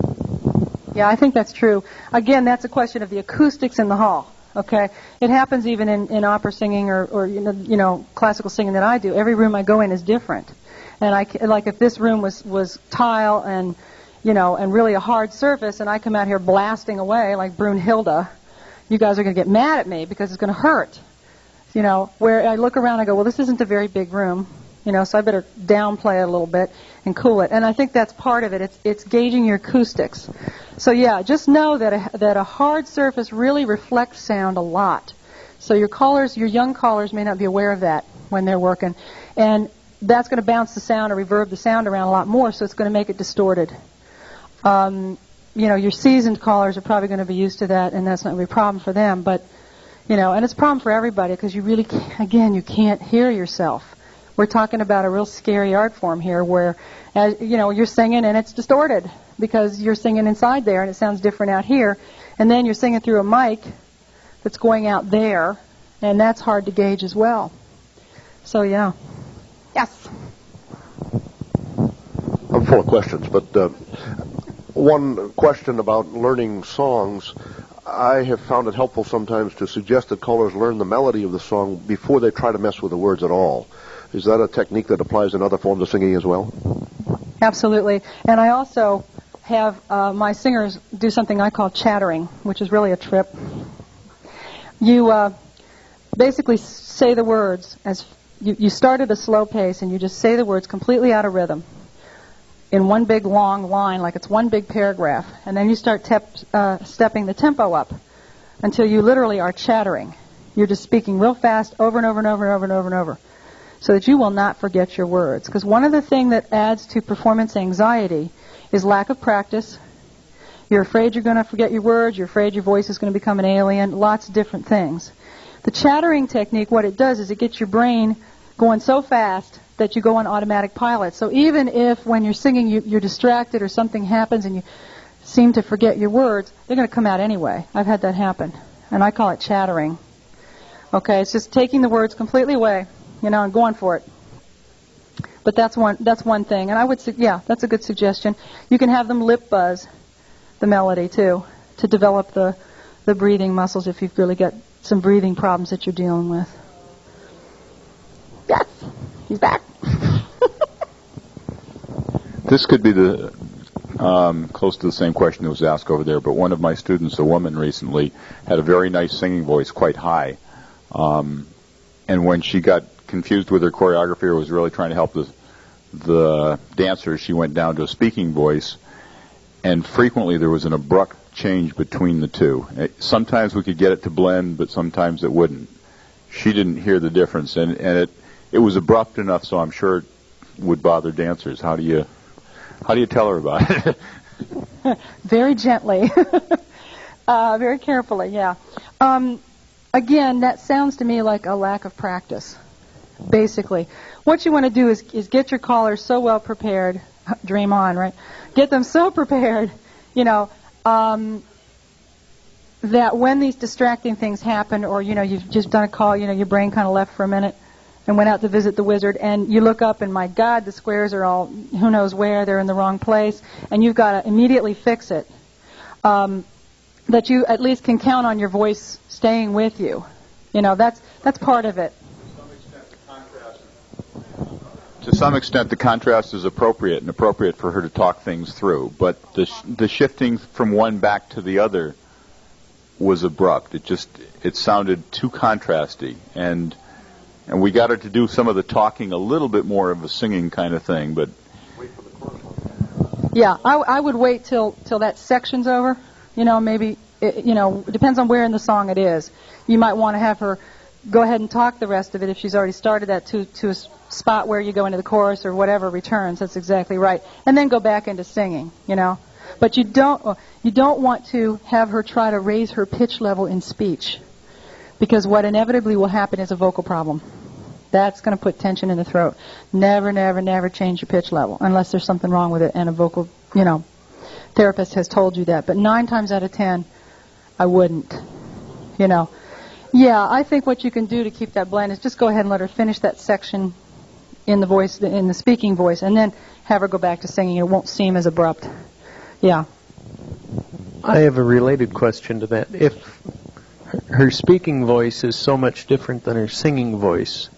Yeah, I think that's true. Again, that's a question of the acoustics in the hall. Okay, it happens even in opera singing or classical singing that I do. Every room I go in is different, and like if this room was tile and really a hard surface, and I come out here blasting away like Brunhilde, you guys are going to get mad at me because it's going to hurt. Where I look around, I go, well, this isn't a very big room, so I better downplay it a little bit and cool it. And I think that's part of it. It's gauging your acoustics. So yeah, just know that a hard surface really reflects sound a lot. So your young callers may not be aware of that when they're working, and that's going to bounce the sound or reverb the sound around a lot more. So it's going to make it distorted. Your seasoned callers are probably going to be used to that, and that's not going to be a problem for them. But and it's a problem for everybody, because you really, you can't hear yourself. We're talking about a real scary art form here where, you're singing and it's distorted because you're singing inside there and it sounds different out here. And then you're singing through a mic that's going out there, and that's hard to gauge as well. So, yeah. Yes? I'm full of questions, but one question about learning songs. I have found it helpful sometimes to suggest that callers learn the melody of the song before they try to mess with the words at all. Is that a technique that applies in other forms of singing as well? Absolutely. And I also have my singers do something I call chattering, which is really a trip. You basically say the words as you start at a slow pace, and you just say the words completely out of rhythm in one big long line, like it's one big paragraph. And then you start stepping the tempo up until you literally are chattering. You're just speaking real fast over and over and over and over and over and over, so that you will not forget your words. Because one of the things that adds to performance anxiety is lack of practice. You're afraid you're going to forget your words. You're afraid your voice is going to become an alien. Lots of different things. The chattering technique, what it does is it gets your brain going so fast that you go on automatic pilot. So even if when you're singing you're distracted or something happens and you seem to forget your words, they're going to come out anyway. I've had that happen. And I call it chattering. Okay, it's just taking the words completely away, and going for it. But that's one thing. And I would that's a good suggestion. You can have them lip buzz the melody too, to develop the breathing muscles if you've really got some breathing problems that you're dealing with. Yes, he's back. This could be the close to the same question that was asked over there, but one of my students, a woman recently, had a very nice singing voice, quite high. And when she got confused with her choreography or was really trying to help the dancers, she went down to a speaking voice, and frequently there was an abrupt change between the two. Sometimes we could get it to blend, but sometimes it wouldn't. She didn't hear the difference, and it was abrupt enough, so I'm sure it would bother dancers. How do you tell her about it? Very gently. Very carefully, yeah. Again, that sounds to me like a lack of practice, basically. What you want to do is get your callers so well prepared, dream on, right? Get them so prepared, that when these distracting things happen, or, you've just done a call, your brain kind of left for a minute and went out to visit the wizard, and you look up and, my God, the squares are all who knows where, they're in the wrong place, and you've got to immediately fix it. That you at least can count on your voice staying with you. That's part of it. To some extent, the contrast is appropriate for her to talk things through. But the shifting from one back to the other was abrupt. It sounded too contrasty, and we got her to do some of the talking a little bit more of a singing kind of thing. But yeah, I would wait till that section's over. Maybe it depends on where in the song it is. You might want to have her go ahead and talk the rest of it if she's already started that to a spot where you go into the chorus or whatever returns. That's exactly right. And then go back into singing, But you don't want to have her try to raise her pitch level in speech, because what inevitably will happen is a vocal problem. That's going to put tension in the throat. Never, never, never change your pitch level unless there's something wrong with it and a vocal, therapist has told you that. But 9 times out of 10, I wouldn't, Yeah, I think what you can do to keep that blend is just go ahead and let her finish that section in the voice, in the speaking voice, and then have her go back to singing. It won't seem as abrupt. Yeah. I have a related question to that. If her speaking voice is so much different than her singing voice,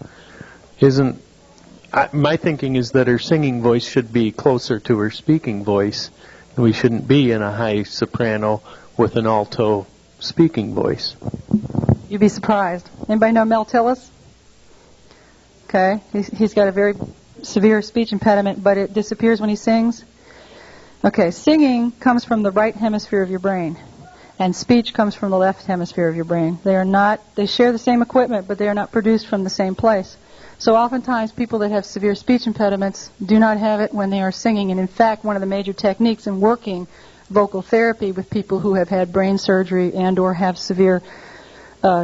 my thinking is that her singing voice should be closer to her speaking voice, and we shouldn't be in a high soprano with an alto speaking voice. You'd be surprised. Anybody know Mel Tillis? Okay, he's got a very severe speech impediment, but it disappears when he sings. Okay, singing comes from the right hemisphere of your brain, and speech comes from the left hemisphere of your brain. They share the same equipment, but they are not produced from the same place. So oftentimes people that have severe speech impediments do not have it when they are singing, and in fact, one of the major techniques in working vocal therapy with people who have had brain surgery and or have severe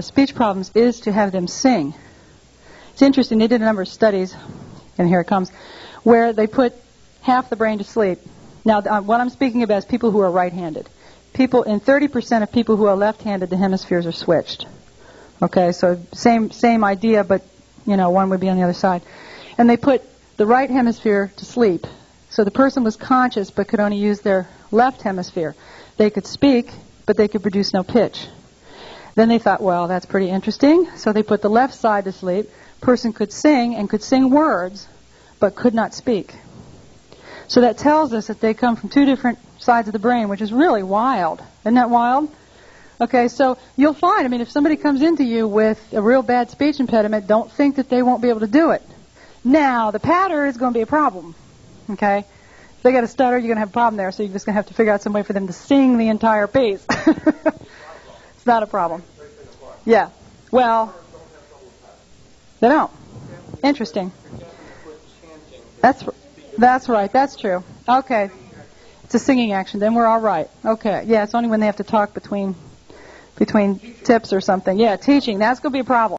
speech problems is to have them sing. It's interesting, they did a number of studies, and here it comes, where they put half the brain to sleep. Now, what I'm speaking about is people who are right-handed. people, in 30% of people who are left-handed, the hemispheres are switched. Okay, so same idea, but one would be on the other side. And they put the right hemisphere to sleep. So the person was conscious but could only use their left hemisphere. They could speak, but they could produce no pitch. Then they thought, well, that's pretty interesting. So they put the left side to sleep. Person could sing and could sing words, but could not speak. So that tells us that they come from two different sides of the brain, which is really wild. Isn't that wild? Okay, so you'll find, if somebody comes into you with a real bad speech impediment, don't think that they won't be able to do it. Now, the patter is going to be a problem. Okay? If they got a stutter, you're going to have a problem there, so you're just going to have to figure out some way for them to sing the entire piece. It's not a problem. Yeah. Well, they don't. Interesting. That's right. That's true. Okay. It's a singing action. Then we're all right. Okay. Yeah, it's only when they have to talk between tips or something. Yeah, teaching. That's going to be a problem.